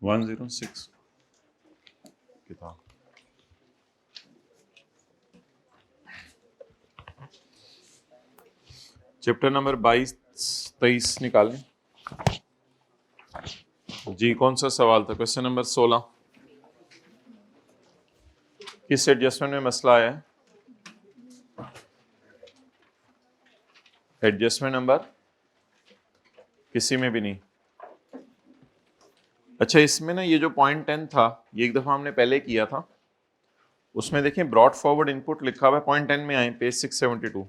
106 किताब। Chapter number 22-23 निकालें जी। कौन सा सवाल था? Question number 16। किस एडजस्टमेंट में मसला आया है? एडजस्टमेंट नंबर किसी में भी नहीं। अच्छा, इसमें ना ये जो पॉइंट 10 था, ये एक दफा हमने पहले किया था। उसमें देखें ब्रॉड फॉरवर्ड इनपुट लिखा हुआ है। पॉइंट 10 में आए, page 672।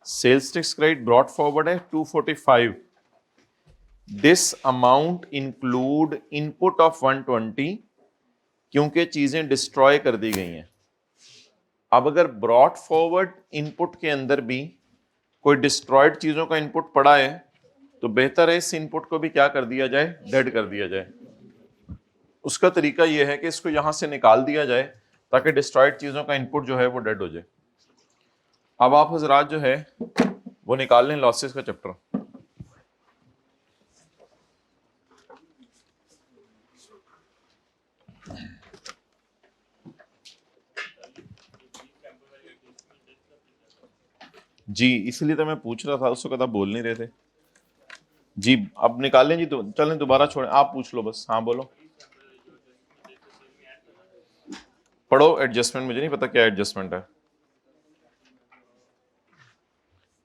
Sales tax credit brought forward है 245। This amount include input of 120, क्योंकि चीजें डिस्ट्रॉय कर दी गई हैं। अब अगर ब्रॉड फॉरवर्ड इनपुट के अंदर भी कोई डिस्ट्रॉयड चीजों का इनपुट पड़ा है, तो बेहतर है इस इनपुट को भी क्या कर दिया जाए, डेड कर दिया जाए। उसका तरीका यह है कि इसको यहां से निकाल दिया जाए ताकि डिस्ट्रॉयड चीजों का इनपुट जो है वो डेड हो जाए। अब आप हजरात जो है वो निकाल लें लॉसेस का चैप्टर। जी, इसलिए तो मैं पूछ रहा था, उस वक्त आप बोल नहीं रहे थे जी। अब निकालें जी, तो चलें दोबारा छोड़ें, आप पूछ लो बस। हाँ बोलो, पढ़ो एडजस्टमेंट। मुझे नहीं पता क्या एडजस्टमेंट है,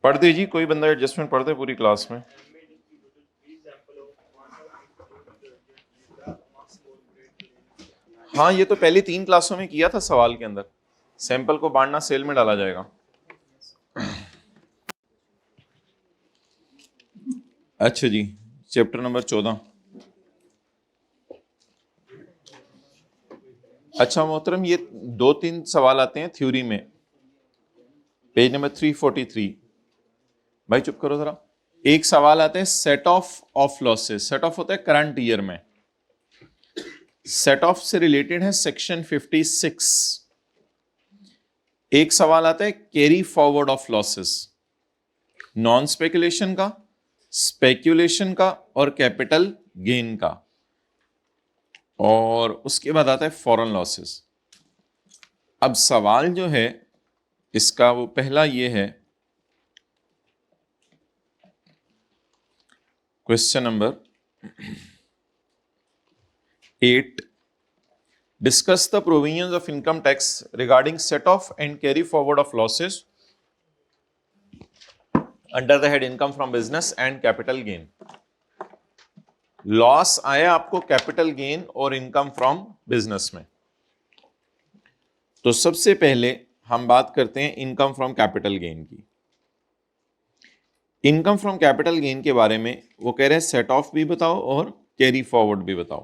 पढ़ दीजिए। कोई बंदा एडजस्टमेंट पढ़ दे पूरी क्लास में। हाँ, ये तो पहली 3 क्लासों में किया था सवाल के अंदर। सैंपल को बांटना सेल में डाला जाएगा। अच्छा जी, चैप्टर नंबर 14। अच्छा मोहतरम, ये 2-3 सवाल आते हैं थ्योरी में। Page number 343। भाई चुप करो जरा। एक सवाल आता है set of losses. Set of होता है करंट ईयर में। सेट ऑफ से रिलेटेड है सेक्शन 56। एक सवाल आता है carry forward of losses, non speculation का, स्पेकुलेशन का और कैपिटल गेन का। और उसके बाद आता है फॉरेन लॉसेस। अब सवाल जो है इसका वो पहला ये है, question number 8। Discuss the provisions of income tax regarding set off and carry forward of losses under the head income from business and capital gain. Loss आया आपको कैपिटल गेन और इनकम फ्रॉम बिजनेस में। तो सबसे पहले हम बात करते हैं इनकम फ्रॉम कैपिटल गेन की। इनकम फ्रॉम कैपिटल गेन के बारे में वो कह रहे हैं सेट ऑफ भी बताओ और कैरी फॉरवर्ड भी बताओ।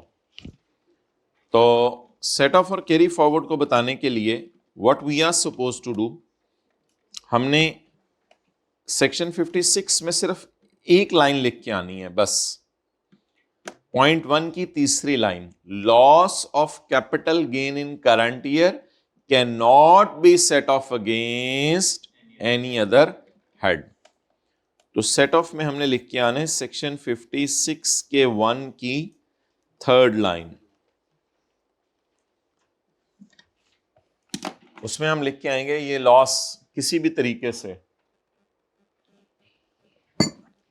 तो सेट ऑफ और कैरी फॉरवर्ड को बताने के लिए what we are suppose to do, हमने सेक्शन 56 में सिर्फ एक लाइन लिख के आनी है बस। पॉइंट 1 की तीसरी line, loss of capital gain in current year can not be set off against any other head. तो सेट ऑफ में हमने लिख के आने हैं सेक्शन 56 के 1 की 3rd लाइन। उसमें हम लिख के आएंगे ये लॉस किसी भी तरीके से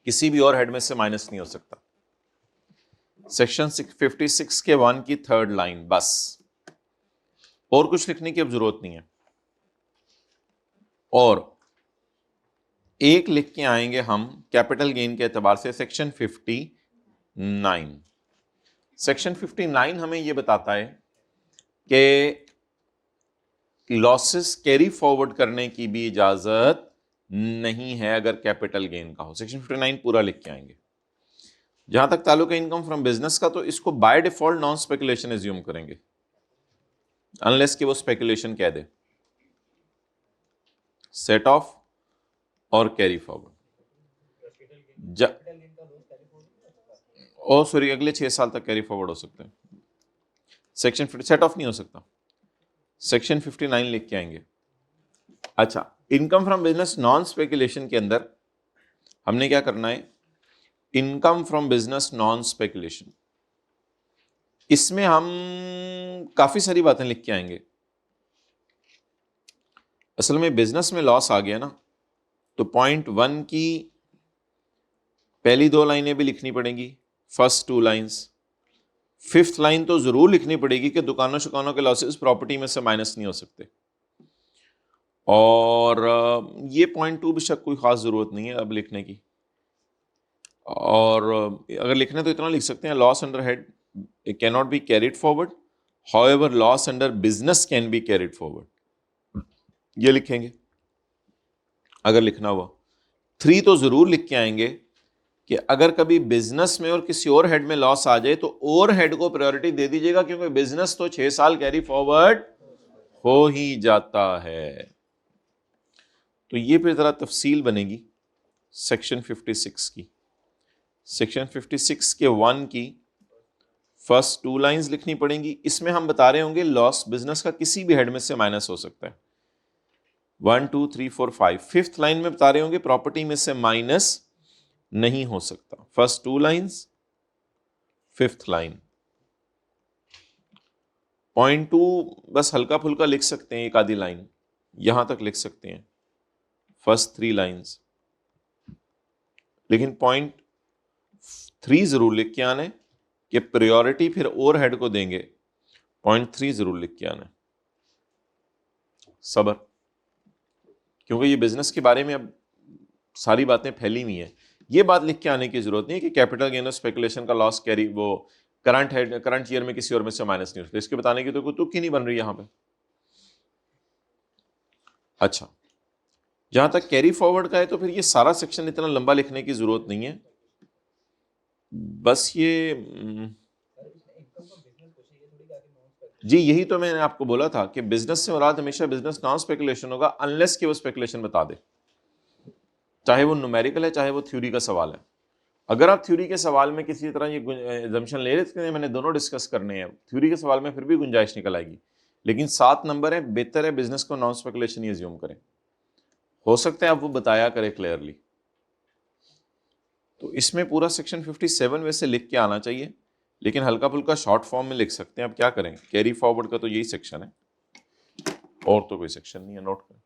किसी भी और हेड में से माइनस नहीं हो सकता। सेक्शन 56 के 1 की 3rd लाइन बस, और कुछ लिखने की अब जरूरत नहीं है। और एक लिख के आएंगे हम कैपिटल गेन के एतबार से सेक्शन 59। सेक्शन 59 हमें यह बताता है कि लॉसेस कैरी फॉरवर्ड करने की भी इजाजत नहीं है अगर कैपिटल गेन का हो। सेक्शन 59 पूरा लिख के आएंगे। जहां तक ताल्लुक है इनकम फ्रॉम बिजनेस का, तो इसको by default non speculation assume करेंगे अनलेस कि वो स्पेकुलेशन कह दे। सेट ऑफ और कैरी फॉरवर्ड ओ सॉरी अगले 6 साल तक कैरी फॉरवर्ड हो सकते हैं। सेक्शन सेट ऑफ नहीं हो सकता। सेक्शन 59 लिख के आएंगे। अच्छा, income from business non speculation के अंदर हमने क्या करना है, income from business non speculation इसमें हम काफी सारी बातें लिख के आएंगे। असल में बिजनेस में लॉस आ गया ना, तो पॉइंट 1 की पहली 2 लाइनें भी लिखनी पड़ेंगी, फर्स्ट 2 लाइंस। 5th लाइन तो जरूर लिखनी पड़ेगी कि दुकानों शुकानों के लॉसेस प्रॉपर्टी में से माइनस नहीं हो सकते। और ये पॉइंट 2 बेशक कोई खास जरूरत नहीं है अब लिखने की। और अगर लिखने तो इतना लिख सकते हैं, loss under head it cannot be carried forward, however loss under business can be carried forward, ये लिखेंगे अगर लिखना हुआ। 3 तो जरूर लिख के आएंगे कि अगर कभी बिजनेस में और किसी और हेड में लॉस आ जाए तो और हेड को प्रायोरिटी दे दीजिएगा, क्योंकि बिजनेस तो 6 साल कैरी फॉरवर्ड हो ही जाता है। तो ये फिर जरा तफसील बनेगी सेक्शन 56 की। सेक्शन 56 के 1 की फर्स्ट 2 लाइंस लिखनी पड़ेंगी। इसमें हम बता रहे होंगे लॉस बिजनेस का किसी भी हेड में से माइनस हो सकता है, 1 2 3 4 5। 5th लाइन में बता रहे होंगे प्रॉपर्टी में से माइनस नहीं हो सकता। First 2 lines, 5th line. Point 2 बस हल्का फुल्का लिख सकते हैं, एक आधी लाइन यहां तक लिख सकते हैं, फर्स्ट 3 लाइंस। लेकिन पॉइंट 3 जरूर लिख के आने कि प्रायोरिटी फिर और हेड को देंगे। पॉइंट 3 जरूर लिख के आना, सबर, क्योंकि ये बिजनेस के बारे में अब सारी बातें फैली हुई हैं। ये बात लिख के आने की जरूरत नहीं है कि कैपिटल गेन और स्पेकुलेशन का लॉस कैरी वो करंट ईयर में किसी और में से माइनस नहीं होता। इसके बताने की तो कोई तुक ही नहीं बन रही यहां पे। अच्छा, जहां तक कैरी फॉरवर्ड का है तो फिर ये सारा सेक्शन इतना लंबा लिखने की जरूरत नहीं है। बस ये जी, यही तो मैंने आपको बोला था कि बिजनेस से मुराद हमेशा बिजनेस नॉन स्पेकुलेशन होगा, अनलेस कि वो स्पेकुलेशन बता दे, चाहे वो न्यूमेरिकल है चाहे वो थ्योरी का सवाल है। अगर आप थ्योरी के सवाल में किसी तरह ये एजम्पशन ले लेते हैं, मैंने दोनों डिस्कस करने हैं, थ्योरी के सवाल में फिर भी गुंजाइश निकल आएगी। लेकिन 7 नंबर है, बेहतर है बिजनेस को नॉन स्पेकुलेशन ही एज्यूम करें। हो सकता है आप वो बताया करें क्लियरली। तो इसमें पूरा सेक्शन 57 वैसे लिख के आना चाहिए, लेकिन हल्का फुल्का शॉर्ट फॉर्म में लिख सकते हैं। अब क्या करें, कैरी फॉरवर्ड का तो यही सेक्शन है, और तो कोई सेक्शन नहीं है। नोट करें,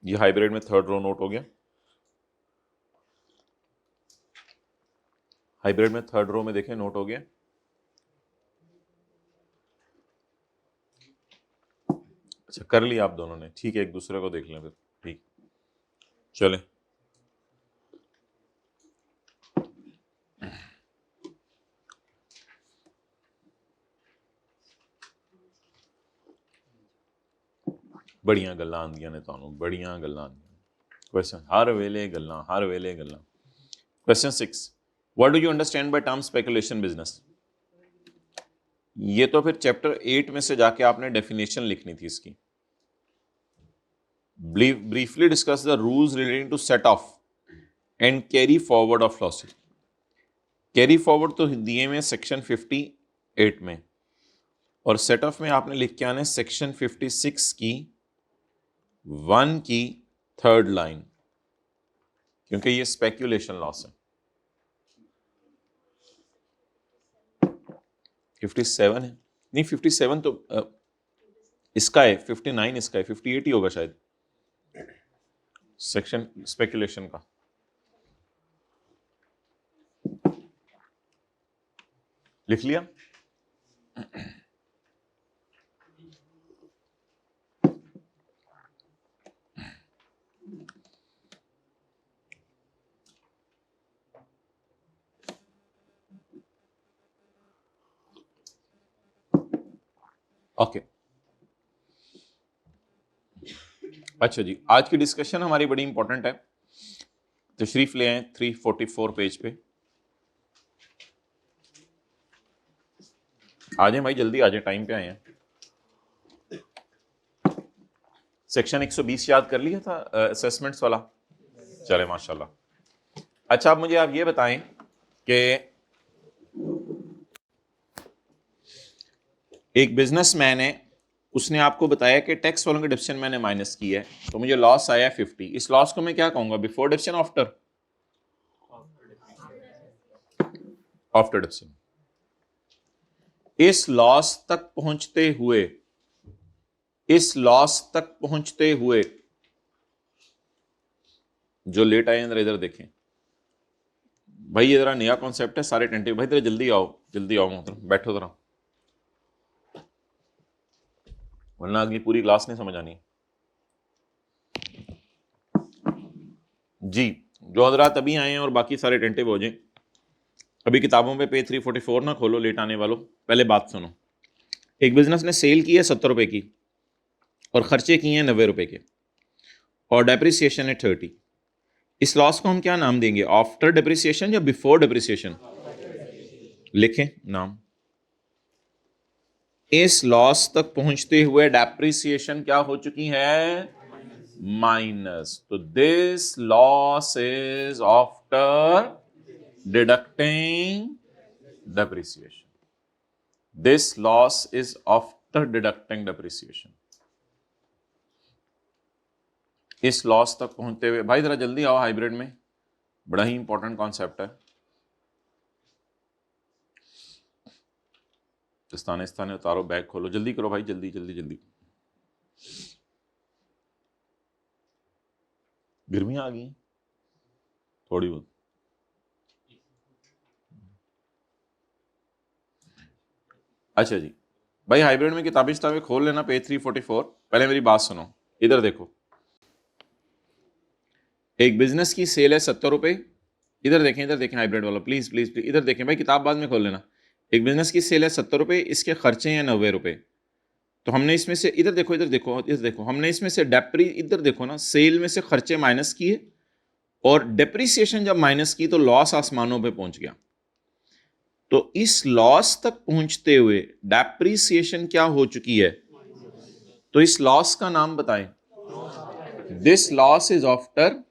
ये हाइब्रिड में 3rd रो नोट हो गया। हाइब्रिड में 3rd रो में देखें नोट हो गया। अच्छा, कर लिया आप दोनों ने, ठीक है, एक दूसरे को देख लें फिर। ठीक, चलें। बड़ियां गल्लां आंदियां ने तुहानू, बड़ियां गल्लां आंदियां। क्वेश्चन हर वेले गल्लां, हर वेले गल्लां। Question 6, what do you understand by term speculation business? ये तो फिर चैप्टर 8 में से जाके आपने डेफिनेशन लिखनी थी इसकी। Briefly discuss the rules relating to set off and carry forward of losses. Carry forward तो दिए में सेक्शन 58 में, और सेट ऑफ में आपने लिख के आने सेक्शन 56 की 1 की 3rd लाइन, क्योंकि ये स्पेक्यूलेशन लॉस है। 57 है, नहीं 57 तो इसका है, 59 इसका है, 58 ही होगा शायद सेक्शन स्पेकुलेशन का। लिख लिया? ओके। अच्छा जी, आज की डिस्कशन हमारी बड़ी इंपॉर्टेंट है। तशरीफ ले आए 344 पेज पे। आ जाए भाई, जल्दी आ जाए, टाइम पे आए हैं। सेक्शन 120 याद कर लिया था असेसमेंट्स वाला? चले माशाल्लाह। अच्छा, अब मुझे आप ये बताएं कि एक बिजनेसमैन है, उसने आपको बताया कि टैक्स फॉलोइंग डिडक्शन मैंने माइनस की है, तो मुझे लॉस आया 50। इस लॉस को मैं क्या कहूंगा, before deduction, after? After deduction. इस लॉस तक पहुंचते हुए, इस लॉस तक पहुंचते हुए जो लेट आए अंदर इधर देखें भाई, ये जरा नया कॉन्सेप्ट है, सारे टेंटिव भाई, तेरे जल्दी आओ, जल्दी आओ, मोहतरम बैठो जरा, वरना अगली पूरी क्लास नहीं समझ आनी। जी, जो हजरात अभी आए हैं और बाकी सारे टेंटिव हो जाएं, अभी किताबों पे पेज 344 ना खोलो लेट आने वालों, पहले बात सुनो। एक बिजनेस ने सेल की है 70 रुपए की और खर्चे किए हैं 90 रुपए के और डेप्रिसिएशन है 30। इस लॉस को हम क्या नाम देंगे, आफ्टर डेप्रिसिएशन या बिफोर डेप्रिसिएशन? लिखें नाम। इस लॉस तक पहुंचते हुए डेप्रिसिएशन क्या हो चुकी है, माइनस। तो this loss is after deducting depreciation. This loss is after deducting depreciation. इस लॉस तक पहुंचते हुए, भाई जरा जल्दी आओ, हाइब्रिड में बड़ा ही इंपॉर्टेंट कॉन्सेप्ट है। स्थाने स्थाने उतारो, बैग खोलो, जल्दी करो भाई, जल्दी जल्दी जल्दी, गर्मियां आ गई थोड़ी बहुत। अच्छा जी भाई, हाइब्रिड में किताबें खोल लेना, पेज 344। पहले मेरी बात सुनो, इधर देखो, एक बिजनेस की सेल है 70 रुपए। इधर देखें हाइब्रिड वाला, प्लीज प्लीज प्लीज इधर देखें भाई, किताब बाद में खोल लेना। एक बिजनेस की सेल है 70 रुपए, इसके खर्चे हैं 90 रुपए। तो हमने इसमें से, इधर देखो इधर देखो इधर देखो, हमने इसमें से इधर देखो ना, सेल में से खर्चे माइनस किए और डेप्रिसिएशन जब माइनस की तो लॉस आसमानों पे पहुंच गया। तो इस लॉस तक पहुंचते हुए डेप्रिसिएशन क्या हो चुकी है, तो इस लॉस का नाम बताएं। This loss is after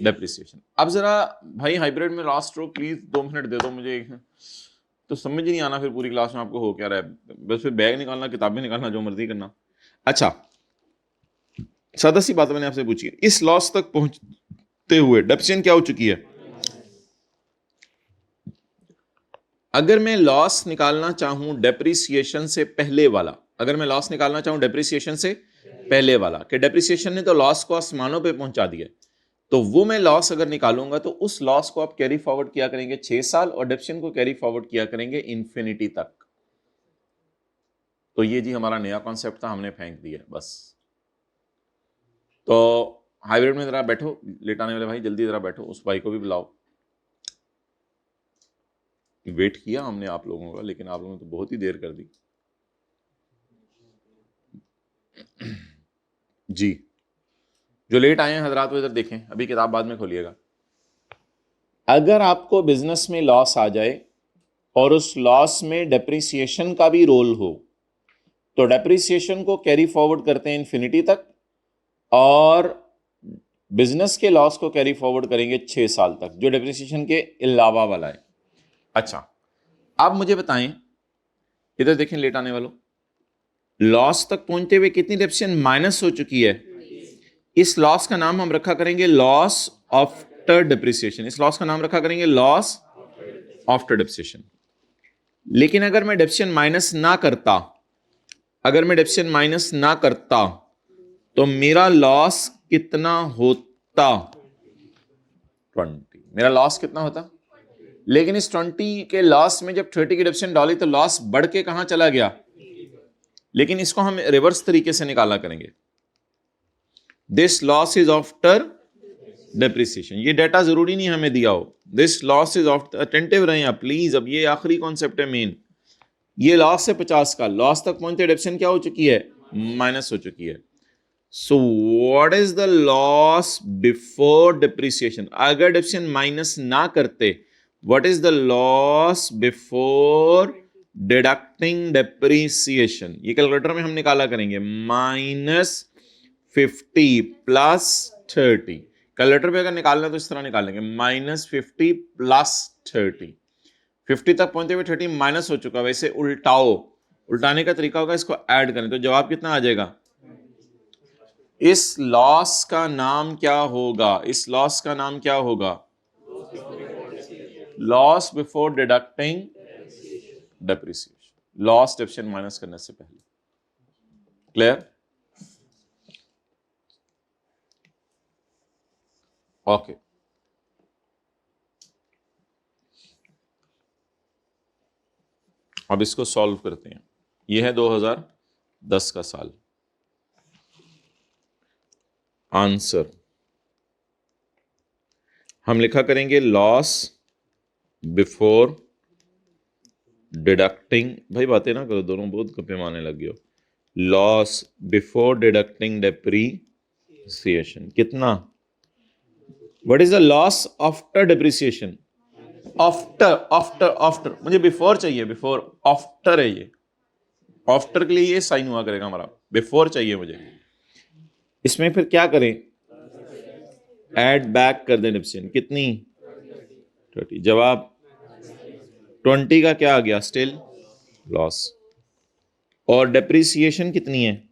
depreciation. अब जरा भाई हाइब्रिड में लास्ट रो प्लीज 2 मिनट दे दो मुझे, तो समझ ही नहीं आना फिर पूरी क्लास में आपको हो क्या रहा है, बस फिर बैग निकालना, किताबें निकालना, जो मर्जी करना। अच्छा, सादा सी बात मैंने आपसे पूछी, इस लॉस तक पहुंचते हुए डेप्रिसिएशन क्या हो चुकी है। अगर मैं लॉस निकालना चाहूं डेप्रिसिएशन से पहले वाला, अगर मैं लॉस निकालना चाहूं डेप्रिसिएशन से पहले वाला, कि डेप्रिसिएशन ने तो लॉस को आसमानों पे पहुंचा दिया, तो वो मैं लॉस अगर निकालूंगा तो उस लॉस को आप कैरी फॉरवर्ड किया करेंगे 6 साल और डेप्रिसिएशन को कैरी फॉरवर्ड किया करेंगे इन्फिनिटी तक। तो ये जी हमारा नया कॉन्सेप्ट था, हमने फेंक दिया बस। तो हाइब्रिड में जरा बैठो, लेटाने वाले भाई जल्दी जरा बैठो, उस भाई को भी बुलाओ। वेट किया हमने आप लोगों का, लेकिन आप लोगों ने तो बहुत ही देर कर दी। जी, जो लेट आए हैं हजरात वो इधर देखें, अभी किताब बाद में खोलिएगा। अगर आपको बिजनेस में लॉस आ जाए और उस लॉस में डेप्रिसिएशन का भी रोल हो, तो डेप्रिसिएशन को कैरी फॉरवर्ड करते हैं इन्फिनिटी तक और बिजनेस के लॉस को कैरी फॉरवर्ड करेंगे 6 साल तक, जो डेप्रिसिएशन के अलावा वाला है। अच्छा, अब मुझे बताएं, इधर देखें लेट आने वालों, लॉस तक पहुंचते हुए कितनी डेप्रिसिएशन माइनस हो चुकी है। इस लॉस का नाम हम रखा करेंगे लॉस आफ्टर डेप्रिसिएशन। इस लॉस का नाम रखा करेंगे लॉस आफ्टर डेप्रिसिएशन। लेकिन अगर मैं डेप्रिसिएशन माइनस ना करता, अगर मैं डेप्रिसिएशन माइनस ना करता तो मेरा लॉस कितना होता, 20। मेरा लॉस कितना होता, लेकिन इस 20 के लॉस में जब 30 की डेप्रिसिएशन डाली तो लॉस बढ़ के कहां चला गया। लेकिन इसको हम रिवर्स तरीके से निकाला करेंगे, this loss is after depreciation. ये डाटा जरूरी नहीं हमें दिया हो, this loss is after, attentive रहें आप प्लीज। अब ये आखिरी कॉन्सेप्ट है मेन, ये लॉस है 50 का, लॉस तक पहुंचते डेप्रिसिएशन क्या हो चुकी है, माइनस हो चुकी है। So what is the loss before depreciation, अगर डेप्रिसिएशन माइनस ना करते, what is the loss before deducting depreciation. ये कैलकुलेटर में हम निकाला करेंगे, -50 प्लस 30। कैलकुलेटर पे अगर निकालना है तो इस तरह निकालेंगे, -50 प्लस 30। 50 तक पहुंचते हुए 30 माइनस हो चुका, वैसे उल्टाओ, उल्टाने का तरीका होगा इसको ऐड करें, तो जवाब कितना आ जाएगा? इस लॉस का नाम क्या होगा? इस लॉस का नाम क्या होगा? Loss before deducting depreciation, loss depreciation minus करने से पहले। क्लियर? ओके। अब इसको सॉल्व करते हैं। यह है 2010 का साल। आंसर हम लिखा करेंगे लॉस बिफोर डिडक्टिंग, भाई बातें ना करो, दोनों बहुत गप्पे मारने लग गए हो। लॉस बिफोर डिडक्टिंग डेप्रीसिएशन कितना? What is the loss after depreciation? After after after, मुझे बिफोर चाहिए, बिफोर, आफ्टर है ये, आफ्टर के लिए ये साइन हुआ करेगा हमारा, बिफोर चाहिए मुझे। इसमें फिर क्या करें? ऐड बैक कर दें डेप्रिसिएशन, कितनी? 30। जवाब 20 का क्या आ गया? Still loss. और डेप्रिसिएशन कितनी है?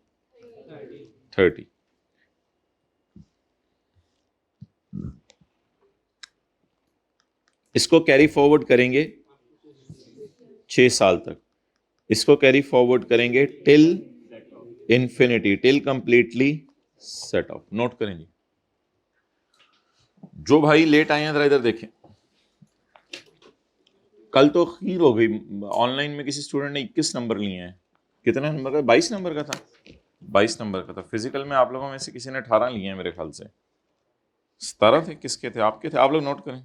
30। इसको कैरी फॉरवर्ड करेंगे 6 साल तक, इसको कैरी फॉरवर्ड करेंगे till infinity, till completely set of. Note करेंगे। जो भाई लेट आए हैं जरा इधर देखें। कल तो खीर हो गई, ऑनलाइन में किसी स्टूडेंट ने 21 नंबर लिए हैं। कितना नंबर का? 22 नंबर का था, 22 नंबर का था। फिजिकल में आप लोगों में से किसी ने 18 लिए हैं मेरे ख्याल से। 17 थे। किसके थे? आपके थे। आप लोग नोट करें।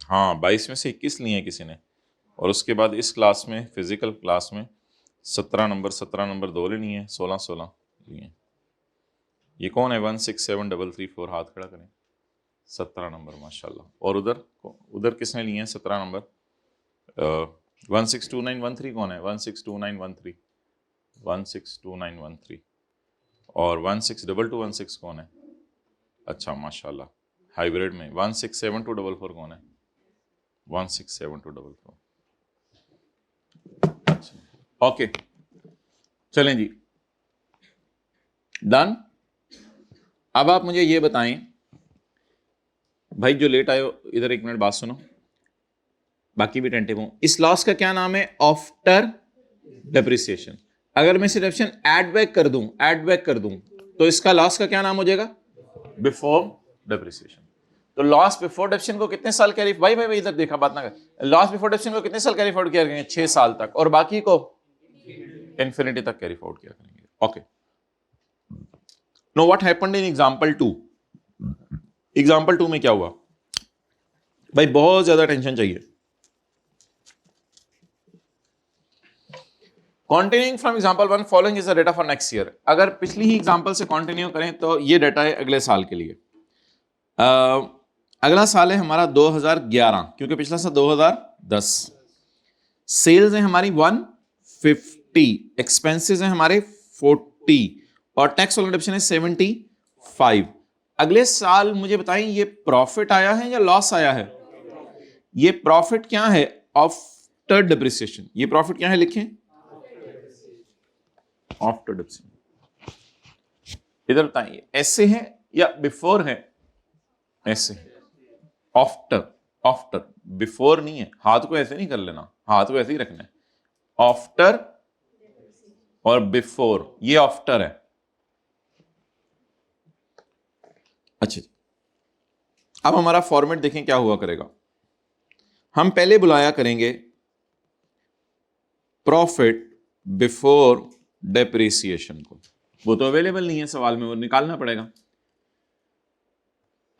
हाँ, 22 में से 21 लिए हैं किसी ने। और उसके बाद इस क्लास में, फिजिकल क्लास में 17 नंबर 2 ले लिए हैं, 16 लिए हैं। ये कौन है? 167334, हाथ खड़ा करें। 17 नंबर, माशाल्लाह। और उधर किसने लिए हैं 17 नंबर? 162913 कौन है? 162913, 162913। और 162216 कौन है? अच्छा माशाल्लाह, हाइब्रिड में। 167244 कौन है? 167244। अच्छा, ओके, चलें जी, डन। अब आप मुझे ये बताएं भाई, जो लेट आए हो इधर एक मिनट बात सुनो, बाकी भी टेंटिव हूं। इस लॉस का क्या नाम है? After depreciation. अगर मैं सिर्फ ऐड बैक कर दूं तो इसका लॉस का क्या नाम हो जाएगा? Before depreciation. तो लॉस बिफोर डेप्रिसिएशन को कितने साल कैरी, भाई इधर देखा, बात ना कर। लॉस बिफोर डेप्रिसिएशन को कितने साल कैरी फॉरवर्ड किया करेंगे? 6 साल तक, और बाकी को इंफिनिटी तक कैरी फॉरवर्ड किया करेंगे। Okay, know what happened in example 2। Example 2 में क्या हुआ भाई? बहुत ज्यादा टेंशन चाहिए। Continuing from example 1, following is the data for next year। अगर पिछली ही एग्जांपल से कंटिन्यू करें तो ये डाटा है अगले साल के लिए। अगला साल है हमारा 2011, क्योंकि पिछला साल 2010। सेल्स है हमारी 150, एक्सपेंसेस है हमारे 40, और टैक्स वाला डिडक्शन है 75। अगले साल मुझे बताएं, ये प्रॉफिट आया है या लॉस आया है? ये प्रॉफिट क्या है? After depreciation. ये प्रॉफिट क्या है? लिखें, आफ्टर डिप्रिसिएशन। इधर बताइए, ऐसे है या बिफोर है? ऐसे है, आफ्टर। आफ्टर, बिफोर नहीं है। हाथ को ऐसे नहीं कर लेना, हाथ को ऐसे ही रखना है। आफ्टर और बिफोर, ये आफ्टर है। अच्छा, अब हमारा फॉर्मेट देखें क्या हुआ करेगा। हम पहले बुलाया करेंगे प्रॉफिट बिफोर डेप्रिसिएशन को, वो तो अवेलेबल नहीं है सवाल में, वो निकालना पड़ेगा।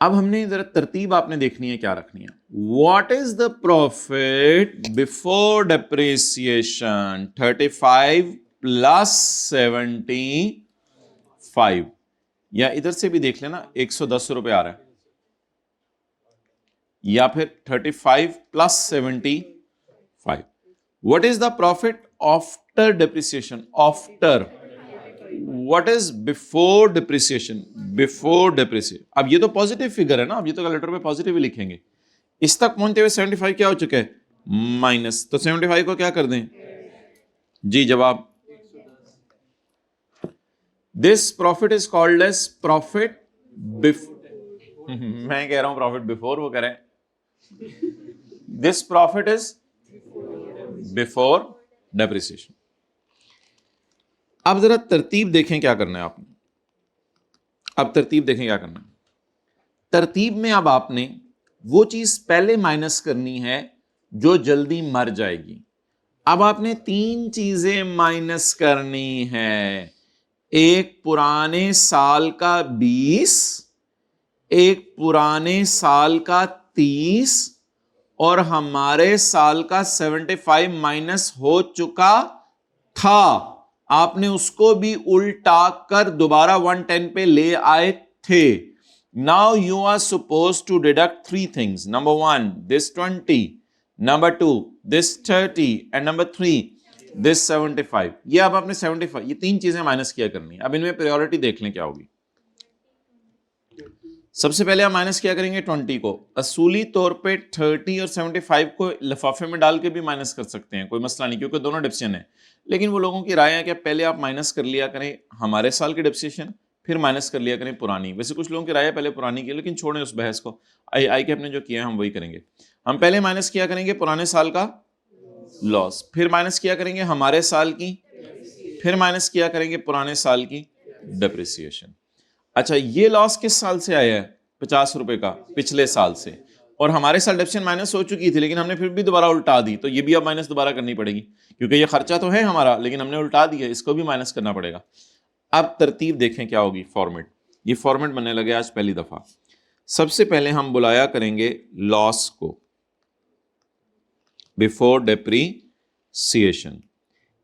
अब हमने जरा तरतीब आपने देखनी है क्या रखनी है। What is the profit before depreciation? 35 plus 75, या इधर से भी देख लेना, 110 रुपए आ रहा है, या फिर 35 plus 75। What is the profit after depreciation? After. What is before depreciation? Before depreciation. अब ये तो पॉजिटिव फिगर है ना, अब ये तो कैलकुलेटर पे पॉजिटिव ही लिखेंगे। इस तक पहुंचते हुए 75 क्या हो चुका है, माइनस, तो 75 को क्या कर दें, जी जवाब। This profit is called as profit मैं कह रहा हूं प्रॉफिट बिफोर, वो कह रहे हैं this profit is before depreciation. अब जरा तरतीब देखें क्या करना है आपने, अब तरतीब देखें क्या करना है। तरतीब में अब आपने वो चीज पहले माइनस करनी है जो जल्दी मर जाएगी। अब आपने तीन चीजें माइनस करनी है, एक पुराने साल का 20, एक पुराने साल का 30 और हमारे साल का 75 माइनस हो चुका था, आपने उसको भी उल्टा कर दोबारा 110 पे ले आए थे। Now you are suppose to deduct three things, number one this 20, number two this 30 and number three this 75। ये अब आपने 75, ये तीन चीजें माइनस किया करनी है। अब इनमें प्रायोरिटी देख लें क्या होगी। सबसे पहले हम माइनस क्या करेंगे 20 को। असूली तौर पे 30 और 75 को लिफाफे में डाल के भी माइनस कर सकते हैं, कोई मसला नहीं, क्योंकि दोनों डिप्सिएशन है। लेकिन वो लोगों की राय है कि पहले आप माइनस कर लिया करें हमारे साल की डिप्सिएशन, फिर माइनस कर लिया करें पुरानी। वैसे कुछ लोगों की राय है पहले पुरानी की, लेकिन छोड़ें उस बहस को। आई के अपने जो किया है हम वही करेंगे। हम पहले माइनस किया करेंगे पुराने साल का लॉस, फिर माइनस किया करेंगे हमारे साल की, फिर माइनस किया करेंगे पुराने साल की डिप्रिसिएशन। अच्छा, ये लॉस किस साल से आया है, 50 रुपए का, पिछले साल से। और हमारे साल डेप्सिएशन माइनस हो चुकी थी, लेकिन हमने फिर भी दोबारा उल्टा दी, तो ये भी अब माइनस दोबारा करनी पड़ेगी, क्योंकि ये खर्चा तो है हमारा लेकिन हमने उल्टा दिया, इसको भी माइनस करना पड़ेगा। अब तरतीब देखें क्या होगी, फॉर्मेट, ये फॉर्मेट बनने लगे आज पहली दफा। सबसे पहले हम बुलाया करेंगे लॉस को बिफोर डेप्रीसिएशन।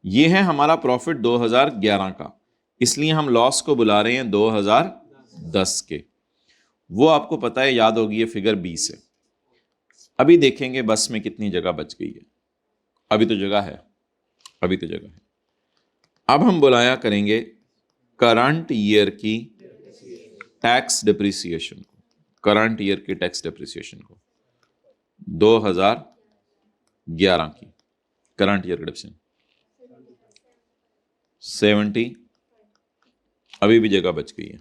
ये है हमारा प्रॉफिट 2011 का, इसलिए हम लॉस को बुला रहे हैं 2010 के। वो आपको पता है, याद होगी, ये फिगर 20 है। अभी देखेंगे बस में कितनी जगह बच गई है। अभी तो जगह है, अभी तो जगह है। अब हम बुलाया करेंगे करंट ईयर की टैक्स डिप्रिसिएशन को, करंट ईयर की टैक्स डिप्रिसिएशन को 2011 की करंट ईयर डिप्रिसिएशन 70, अभी भी जगह बच गई है।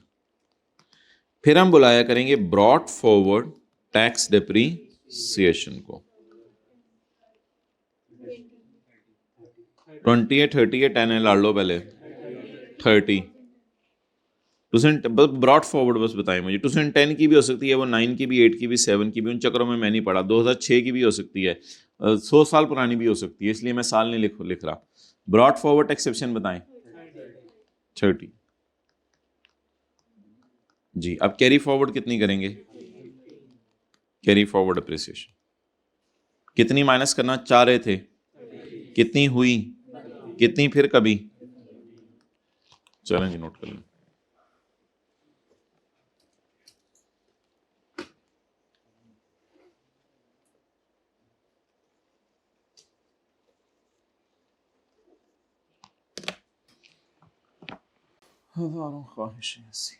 फिर हम बुलाया करेंगे ब्रॉट फॉरवर्ड टैक्स डिप्रिसिएशन को 20 है, 30 है, 10 है, लाड़ लो पहले 30। 2010 ब्रॉट फॉरवर्ड बस बताएं मुझे, 2010 की भी हो सकती है, वो 9 की भी, 8 की भी, 7 की भी, उन चक्करों में मैं नहीं पढ़ा। 2006 की भी हो सकती है, 100 साल पुरानी भी हो सकती है, इसलिए मैं साल नहीं लिख रहा। ब्रॉट फॉरवर्ड एक्सेप्शन बताएं 30। जी, अब कैरी फॉरवर्ड कितनी करेंगे, कैरी फॉरवर्ड अप्रिसिएशन कितनी माइनस करना चाह रहे थे, कितनी हुई, कितनी फिर कभी, चलें जी नोट कर लें। हजारों ख्वाहिशें ऐसी,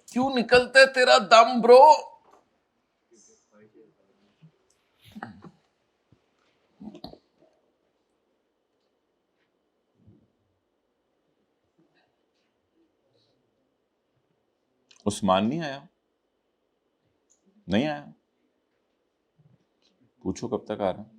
क्यों निकलता है तेरा दम ब्रो। उस्मान नहीं आया, नहीं आया, पूछो कब तक आ रहा है।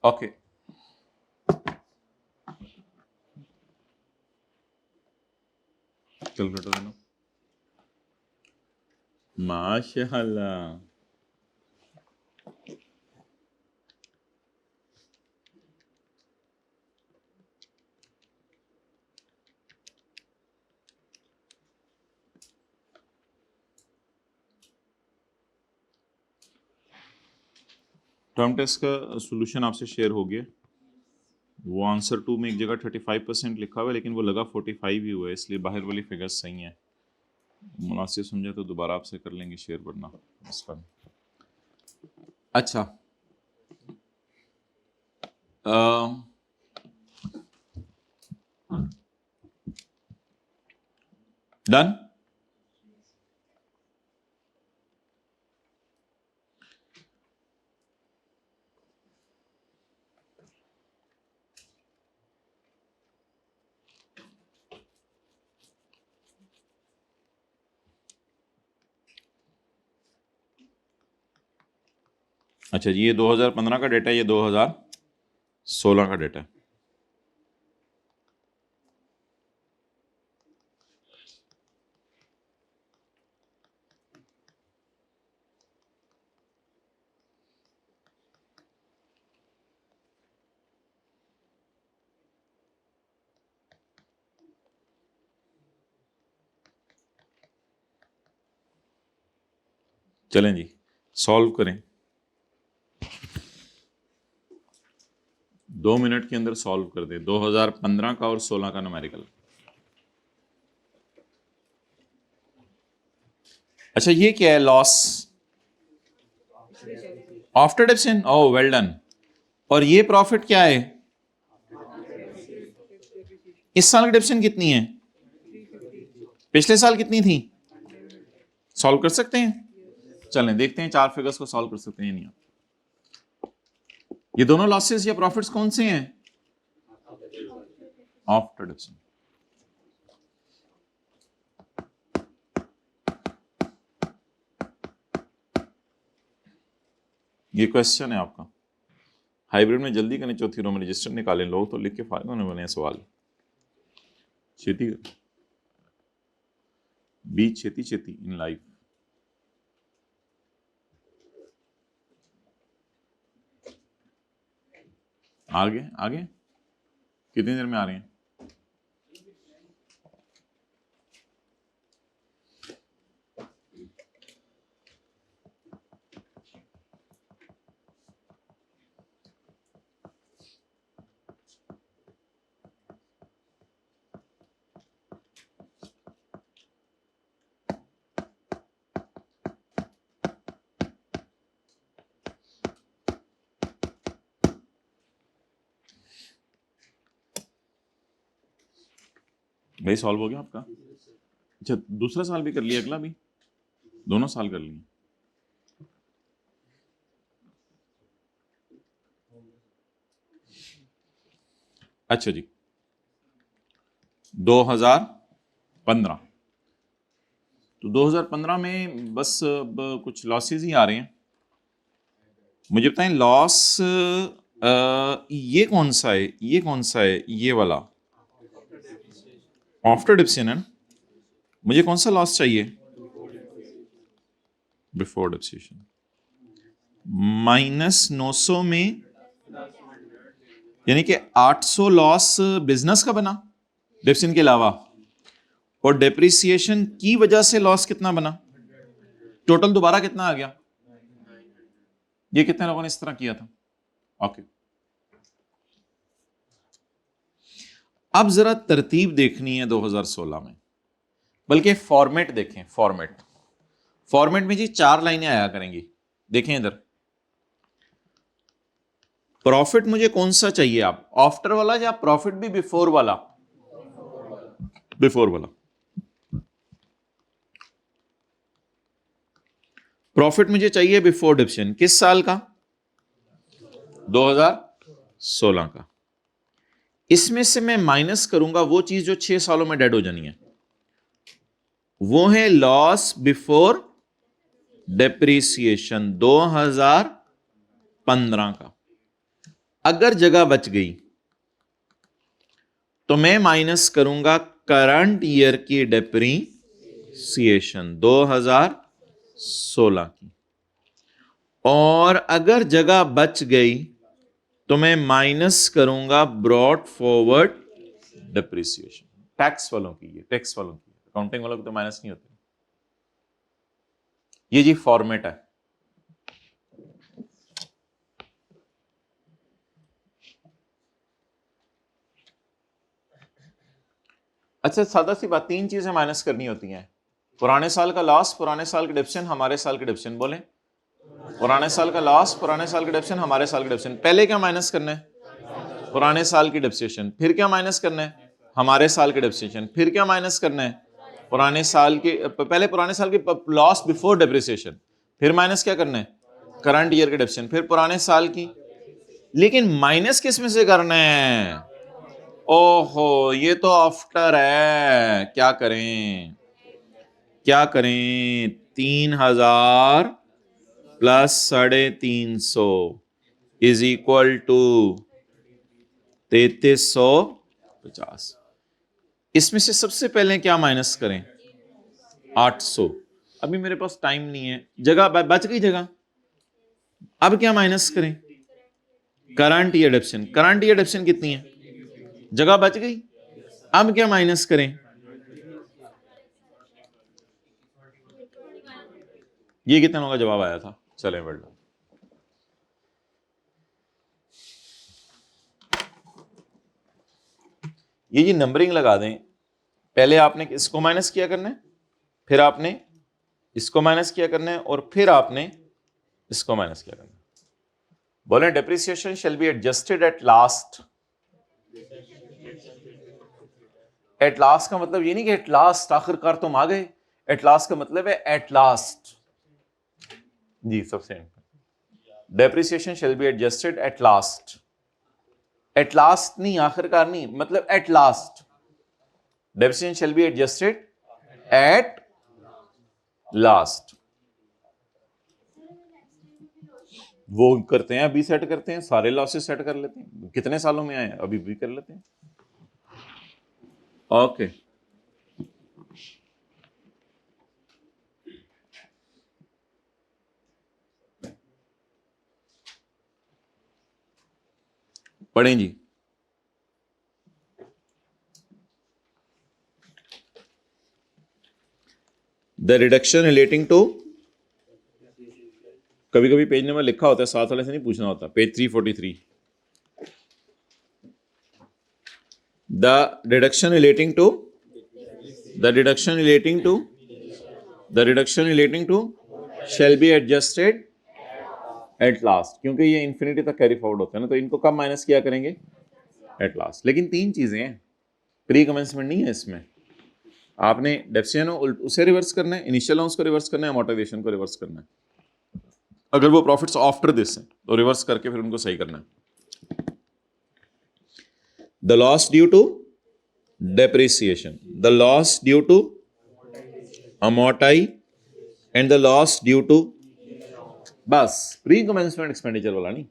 ओके, कैलकुलेटर देना। माशाअल्लाह। टर्म टेस्ट का सॉल्यूशन आपसे शेयर हो गया। वो आंसर 2 में एक जगह 35% लिखा हुआ है, लेकिन वो लगा 45 ही हुआ है, इसलिए बाहर वाली फिगर्स सही हैं। मुनासिब समझे तो दोबारा आपसे कर लेंगे शेयर, वरना मसला नहीं। अच्छा, डन। अच्छा जी, ये 2015 का डेटा है, ये 2016 का डेटा है। चलें जी, सॉल्व करें। 2 मिनट के अंदर सॉल्व कर दे 2015 का और 16 का न्यूमेरिकल। अच्छा, ये क्या है? Loss after depreciation. Oh, well done. और ये प्रॉफिट क्या है? इस साल की डिप्शन कितनी है? पिछले साल कितनी थी? सॉल्व कर सकते हैं? चलें देखते हैं 4 फिगर्स को सॉल्व कर सकते हैं नहीं। ये दोनों लॉसेस या प्रॉफिट्स कौन से हैं? आफ्टर डिप्शन। ये क्वेश्चन है आपका। हाइब्रिड में जल्दी करें, चौथी रो में रजिस्टर निकालें। लोग तो लिख के फायदा होने वाले हैं सवाल। छेती बी छेती छेती इन लाइफ। आगे आगे कितनी देर में आ रहे हैं? भाई सॉल्व हो गया आपका? अच्छा, दूसरा साल भी कर लिया, अगला भी? दोनों साल कर लिए। अच्छा जी, 2015। तो 2015 में बस अब कुछ लॉसेस ही आ रहे हैं। मुझे बताएं, लॉस ये कौन सा है? ये कौन सा है? ये वाला आफ्टर डिप्शन है। मुझे कौन सा लॉस चाहिए? बिफोर डिप्सिएशन। -900 में यानी कि 800 लॉस बिजनेस का बना डिप्शन के अलावा, और डेप्रिसिएशन की वजह से लॉस कितना बना? टोटल दोबारा कितना आ गया? ये कितने लोगों ने इस तरह किया था? ओके। अब जरा तरतीब देखनी है 2016 में, बल्कि फॉर्मेट देखें। फॉर्मेट में जी 4 लाइनें आया करेंगी। देखें इधर, प्रॉफिट मुझे कौन सा चाहिए? आप आफ्टर वाला या प्रॉफिट भी बिफोर वाला? बिफोर वाला। प्रॉफिट मुझे चाहिए बिफोर डिप्शन। किस साल का? 2016 का। इसमें से मैं माइनस करूंगा वो चीज जो 6 सालों में डेड हो जानी है, वो है लॉस बिफोर डेप्रिसिएशन 2015 का। अगर जगह बच गई तो मैं माइनस करूंगा करंट ईयर की डेप्रीसिएशन 2016 की, और अगर जगह बच गई तो मैं माइनस करूंगा ब्रॉट फॉरवर्ड डेप्रीसिएशन। टैक्स वालों की, ये टैक्स वालों की, अकाउंटिंग वालों की तो माइनस नहीं होती। ये जी फॉर्मेट है। अच्छा, सादा सी बात, तीन चीजें माइनस करनी होती हैं। पुराने साल का लॉस, पुराने साल के डिप्शन, हमारे साल के डिप्शन। बोले, पुराने साल का लॉस, पुराने साल के डिप्शन, हमारे साल के डिप्शन। पहले क्या माइनस करना है? पुराने साल की डिप्सिएशन। फिर क्या माइनस करना है? हमारे साल के डिप्सिएशन। फिर क्या माइनस करना है? पुराने साल के, पहले पुराने साल की लॉस बिफोर डिप्रिसिएशन, फिर माइनस क्या करना है? करंट ईयर के डिप्सिएशन, फिर पुराने साल की। लेकिन माइनस किस में से करना है? ओहो, ये तो आफ्टर है। क्या करें, क्या करें? 3000 प्लस 350 इज इक्वल टू 3350। इसमें से सबसे पहले क्या माइनस करें? 800। अभी मेरे पास टाइम नहीं है, जगह बच गई जगह। अब क्या माइनस करें? Current year डेप्शन। करंट ईयर डेप्शन कितनी है? जगह बच गई। अब क्या माइनस करें? ये कितना होगा? जवाब आया था। चलें बढ़ लो। ये जी नंबरिंग लगा दें। पहले आपने इसको माइनस किया करना है, फिर आपने इसको माइनस किया करना है, और फिर आपने इसको माइनस किया करना है। बोले depreciation shall be adjusted at last. At last का मतलब ये नहीं कि एट लास्ट आखिरकार तुम आ गए। एट लास्ट का मतलब है एट लास्ट। जी सबसे depreciation shall be adjusted at last. At last नहीं, आखिरकार नहीं, मतलब at last. Depreciation shall be adjusted at last. वो करते हैं, अभी सेट करते हैं, सारे लॉसेस सेट कर लेते हैं। कितने सालों में आए, अभी भी कर लेते हैं। ओके पढ़ें जी। द रिडक्शन रिलेटिंग टू, कभी कभी पेज नंबर लिखा होता है, साथ वाले से नहीं पूछना होता। Page 343। The reduction relating to, the reduction relating to, the reduction relating to shall be adjusted at last, क्योंकि ये इंफिनिटी तक कैरी फॉरवर्ड होता है ना, तो इनको कब माइनस किया करेंगे? At last. लेकिन तीन चीजें हैं, प्री कमेंसमेंट नहीं है इसमें। आपने डेप्सिएशन उसे रिवर्स करना है, इनिशियल लॉस को रिवर्स करना है, अमोर्टाइजेशन को रिवर्स करना है। अगर वो प्रॉफिट्स आफ्टर दिस है तो रिवर्स करके फिर उनको सही करना है। The loss due to depreciation, the loss due to amortisation, and the loss due to, बस प्री कमेंसमेंट एक्सपेंडिचर वाला नहीं।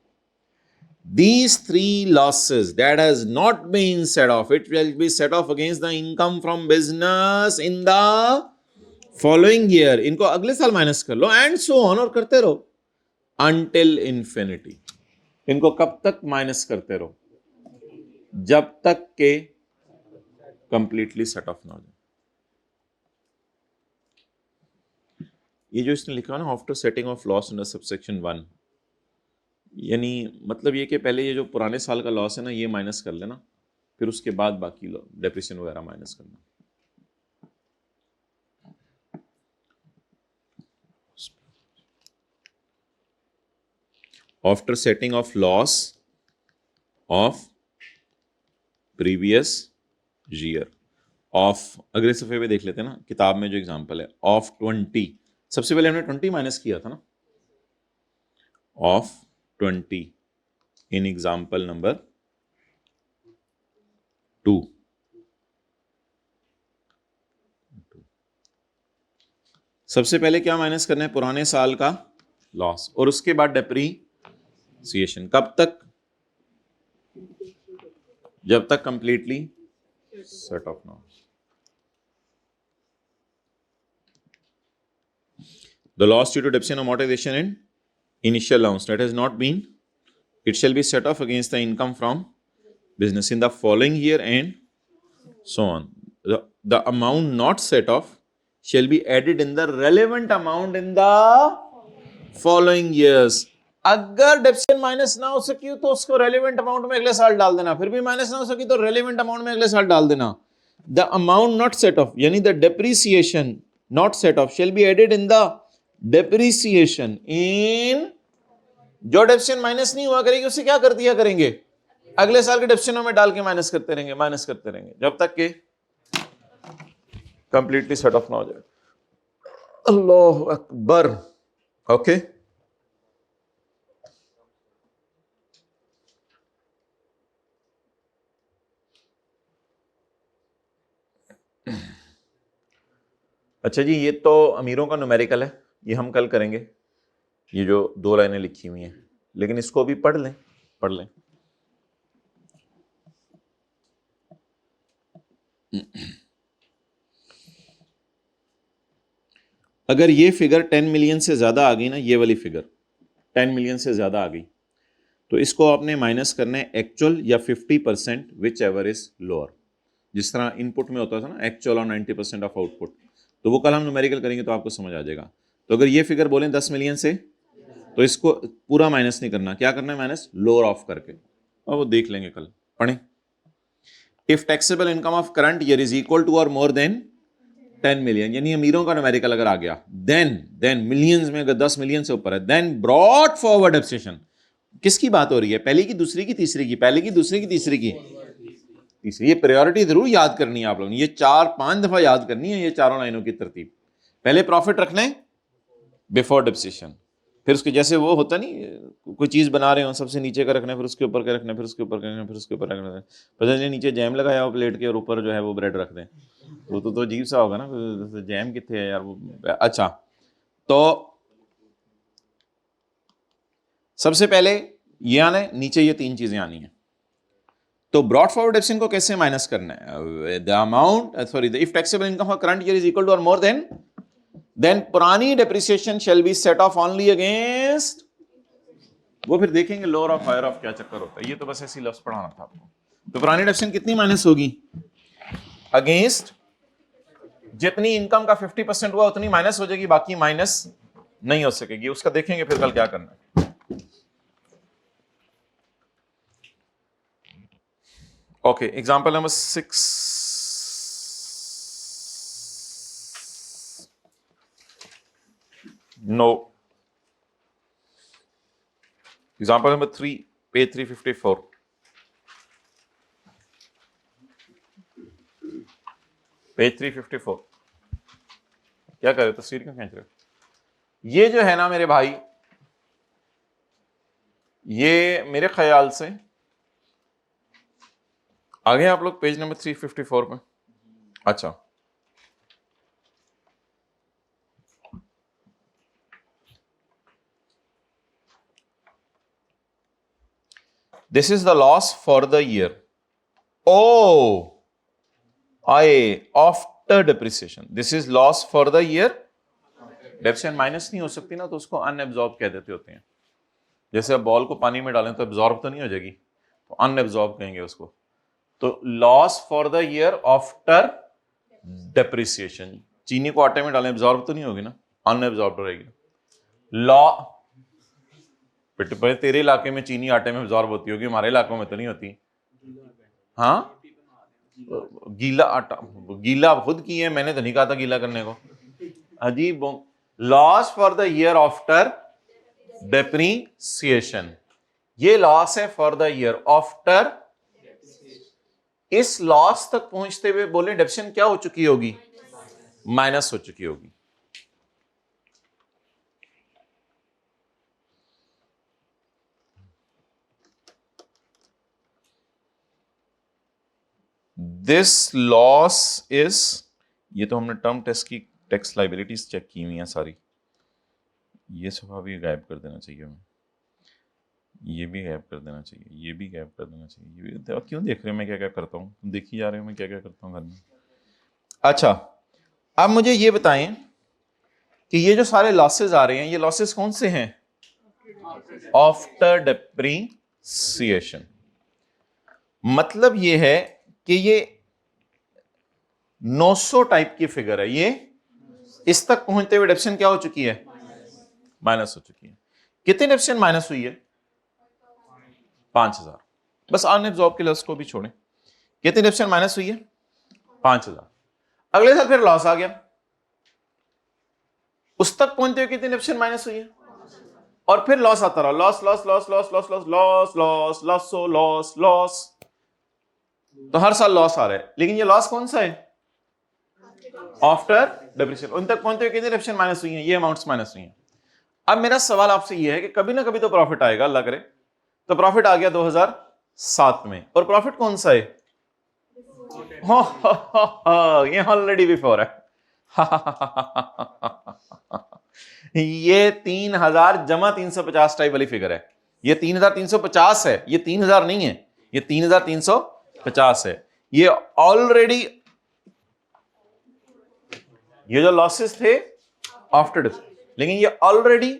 These three losses that has not been set off, it will be set off against the income from business in the following year. इनको अगले साल minus कर लो, and so on, और करते रहो until infinity। इनको कब तक माइनस करते रहो? जब तक के कंप्लीटली सेट ऑफ ना हो जाए। ये जो इसने लिखा है ना, after setting of loss under subsection 1, यानी मतलब ये कि पहले ये जो पुराने साल का लॉस है ना, ये माइनस कर लेना, फिर उसके बाद बाकी डेप्रिसिएशन वगैरह माइनस करना। After setting of loss of previous year, of, अगले सफे पे देख लेते हैं ना, किताब में जो एग्जांपल है, ऑफ 20, सबसे पहले हमने 20 माइनस किया था ना, ऑफ 20 इन एग्जांपल नंबर 2। सबसे पहले क्या माइनस करना है? पुराने साल का लॉस, और उसके बाद डेप्रिसिएशन। कब तक? जब तक कंप्लीटली सेट ऑफ ना हो। The loss due to depreciation amortization and initial allowance that has not been, it shall be set off against the income from business in the following year and so on. The amount not set off shall be added in the relevant amount in the following years. अगर डेप्सियन minus ना हो सकी तो उसको relevant amount में अगले साल डाल देना, फिर भी माइनस ना हो सकी तो रेलेवेंट अमाउंट में अगले साल डाल देना. The amount not set off यानी the depreciation not set off shall be added in the depreciation in, जो डेप्सियन माइनस नहीं हुआ करेगी उसे क्या कर दिया करेंगे, अगले साल के डेप्सियनों में डाल के माइनस करते रहेंगे जब तक के कंप्लीटली सेट ऑफ ना हो जाए. अल्लाह अकबर. ओके अच्छा जी, ये तो अमीरों का न्यूमेरिकल है, ये हम कल करेंगे, ये जो 2 लाइनें लिखी हुई हैं, लेकिन इसको भी पढ़ लें. अगर ये फिगर 10 मिलियन से ज्यादा आ गई ना, ये वाली फिगर 10 मिलियन से ज्यादा आ गई तो इसको आपने माइनस करना है एक्चुअल या 50% विच एवर इज लोअर. जिस तरह इनपुट में होता था ना एक्चुअल और 90% ऑफ आउटपुट, तो वो कल हम न्यूमेरिकल करेंगे तो आपको समझ आ जाएगा. तो अगर ये फिगर बोलें 10 मिलियन से तो इसको पूरा माइनस नहीं करना, क्या करना है माइनस लोअर ऑफ करके, और वो देख लेंगे कल. पढ़ें. If taxable income of current year is equal to or more then 10 million, यानी अमीरों का न्यूमेरिकल अगर आ गया, देन मिलियंस में अगर 10 मिलियन से ऊपर है, देन ब्रॉट फॉरवर्ड डेप्रिसिएशन. किसकी बात हो रही है, पहली की, दूसरी की, तीसरी की, पहले की, दूसरी की, तीसरी की, तीसरी. ये प्रायोरिटी जरूर याद करनी है आप लोगों ने, ये 4-5 दफा याद करनी है ये चारों लाइनों की तरतीब. पहले प्रॉफिट रखना है बिफोर डेप्रिसिएशन, फिर उसके जैसे वो होता नहीं कोई चीज बना रहे हो, सबसे नीचे का रखना है, फिर उसके ऊपर का रखना है, फिर उसके ऊपर का रखना है, फिर उसके ऊपर रखना है, फिर नीचे जैम लगाया हो प्लेट के और ऊपर जो है वो ब्रेड रख दें, वो तो अजीब सा होगा ना, जैम कितने है यार वो. अच्छा, तो सबसे पहले ये आना है, नीचे ये 3 चीजें आनी है. तो ब्रॉट फॉरवर्ड डेप्रिसिएशन को कैसे माइनस करना है, the amount sorry if taxable income for current year is equal to or more than पुरानी depreciation shall be set off only against, वो फिर देखेंगे लोअर ऑफ हायर ऑफ क्या चक्कर होता है, ये तो बस ऐसी लफ्ज पढ़ाना था आपको. तो पुरानी डेप्रिसिएशन कितनी माइनस होगी, अगेंस्ट जितनी इनकम का 50% हुआ उतनी माइनस हो जाएगी, बाकी माइनस नहीं हो सकेगी. उसका देखेंगे फिर कल क्या करना है. Okay, example number 6. No. Example number 3, page 354. Page 354. क्या कर रहे हो, तस्वीर क्यों खींच रहे हो. ये जो है ना मेरे भाई, ये मेरे ख्याल से आगे आप लोग पेज नंबर 354 पे. अच्छा, this is the loss for the year O I after depreciation. This is loss for the year. Depreciation minus नहीं हो सकती ना, तो उसको अनएब्जॉर्ब कह देते होते हैं. जैसे अब बॉल को पानी में डालें तो एब्जॉर्ब तो नहीं हो जाएगी, तो अनएब्जॉर्ब कहेंगे उसको. तो loss for the year after depreciation. चीनी को आटे में डालें एब्जॉर्ब तो नहीं होगी ना, अनएब्जॉर्ब रहेगी. लॉ तेरे इलाके में चीनी आटे में एब्जॉर्ब होती होगी, हमारे इलाकों में तो नहीं होती. हाँ, गीला आटा, गीला खुद की है, मैंने तो नहीं कहा था गीला करने को. अजीब. Loss for the year after depreciation, ये लॉस है फॉर द ईयर आफ्टर. इस लॉस तक पहुंचते हुए बोले डेप्रिसिएशन क्या हो चुकी होगी, माइनस हो चुकी होगी. दिस लॉस इज, ये तो हमने टर्म टेस्ट की टैक्स लाइबिलिटीज चेक की हुई हैं सारी, ये सफा भी गायब कर देना चाहिए हमें, ये भी गायब कर देना चाहिए, ये भी गायब कर देना चाहिए. ये भी क्यों देख रहे हो मैं क्या क्या करता हूँ, देखी जा रहे हो मैं क्या क्या करता हूँ घर में. अच्छा, अब मुझे ये बताएं कि ये जो सारे लॉसेस आ रहे हैं, ये लॉसेस कौन से हैं? After depreciation. मतलब ये है कि ये 900 टाइप की फिगर है, ये इस तक पहुंचते हुए डेप्रिसिएशन क्या हो चुकी है? माइनस हो चुकी है। कितनी डेप्रिसिएशन माइनस हुई है? 5000। बस अनएब्सॉर्ब के लॉस को भी छोड़ें। कितनी डेप्रिसिएशन माइनस हुई है? 5000। अगले साल फिर लॉस आ गया, उस तक पहुंचते हुए कितनी डेप्रिसिएशन माइनस हुई है? और फिर लॉस आता रहा, loss loss loss loss loss loss loss loss loss loss loss. तो हर साल लॉस आ रहा है, लेकिन ये लॉस कौन सा है? After depreciation. उन तक पहुंचते हुए कितनी डेप्रिसिएशन माइनस हुई है? ये अमाउंट्स माइनस हुई हैं। अब मेरा सवाल आपसे ये है कि कभी ना कभी तो प्रॉफिट आएगा, अल्लाह करे। तो प्रॉफिट आ गया 2007 में, और प्रॉफिट कौन सा है? ये ऑलरेडी बिफोर है। ये 3000 जमा 350 टाइप वाली फिगर है। ये 3350 है, ये 3000 नहीं है, ये 3350 है। ये ऑलरेडी, ये जो लॉसेस थे आफ्टर, लेकिन ये ऑलरेडी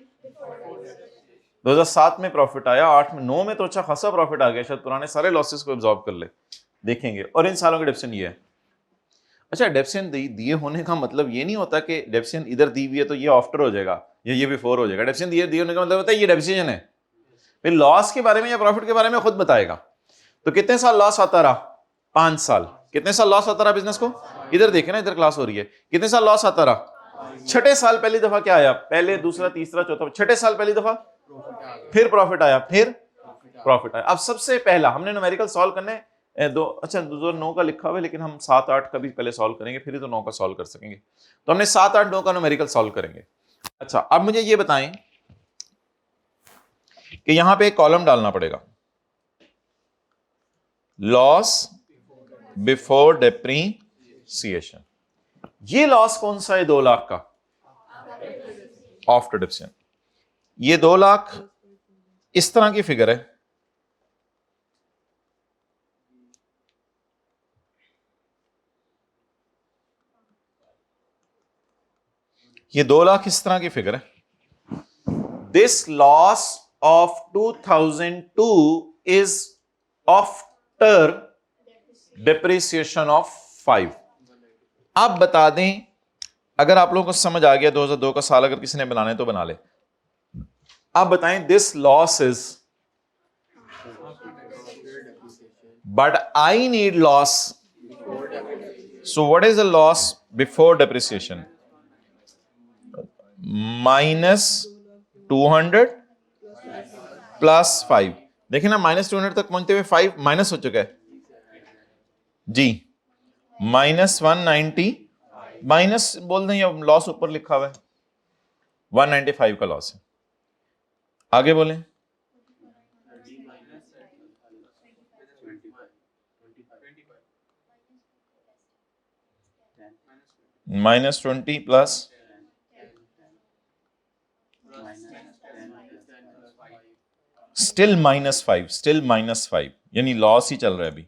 2007 में प्रॉफिट आया, 8 में, 9 में तो अच्छा खासा प्रॉफिट आ गया, शायद पुराने सारे लॉसेस को एब्जॉर्ब कर ले, देखेंगे। और इन सालों का डेप्रिसिएशन ये है। अच्छा, डेप्रिसिएशन दिए होने का मतलब ये नहीं होता कि डेप्रिसिएशन इधर दी हुई है तो ये आफ्टर हो जाएगा या ये बिफोर हो जाएगा। डेप्रिसिएशन दिए होने का मतलब होता है ये डेप्रिसिएशन है। फिर लॉस के बारे में या प्रॉफिट के बारे में खुद बताएगा। तो कितने साल लॉस आता रहा? 5 साल। कितने साल लॉस आता रहा बिजनेस को? इधर देखे ना, इधर क्लास हो रही है। कितने साल लॉस आता रहा? छठे साल पहली दफा क्या आया? पहले, दूसरा, तीसरा, चौथा, छठे साल पहली दफा फिर प्रॉफिट आया, फिर प्रॉफिट आया। अब सबसे पहला हमने न्यूमेरिकल सॉल्व करने दो। अच्छा, 9 का लिखा हुआ है, लेकिन हम 7, 8 का भी पहले सॉल्व करेंगे, फिर ही तो 9 का सॉल्व कर सकेंगे। तो हमने 7, 8, 9 का न्यूमेरिकल सॉल्व करेंगे। अच्छा, अब मुझे ये बताएं कि यहां पे एक कॉलम डालना पड़ेगा, लॉस बिफोर डेप्रीसिएशन। ये लॉस कौन सा है? 2 लाख का आफ्टर डेप्रिसिएशन। ये 2 लाख इस तरह की फिगर है, ये 2 लाख इस तरह की फिगर है। This loss of 2002 is after depreciation of 5। आप बता दें, अगर आप लोगों को समझ आ गया 2002 का साल, अगर किसी ने बनाने तो बना ले। आप बताएं, this loss is, but I need loss, so what is the loss before depreciation? -200 + 5। देखिए ना, -200 तक पहुंचते हुए 5 माइनस हो चुका है जी। -190, माइनस बोल दें या लॉस ऊपर लिखा हुआ है, 195 का लॉस है। आगे बोलें। -20 प्लस स्टिल -5, स्टिल -5, यानी लॉस ही चल रहा है अभी।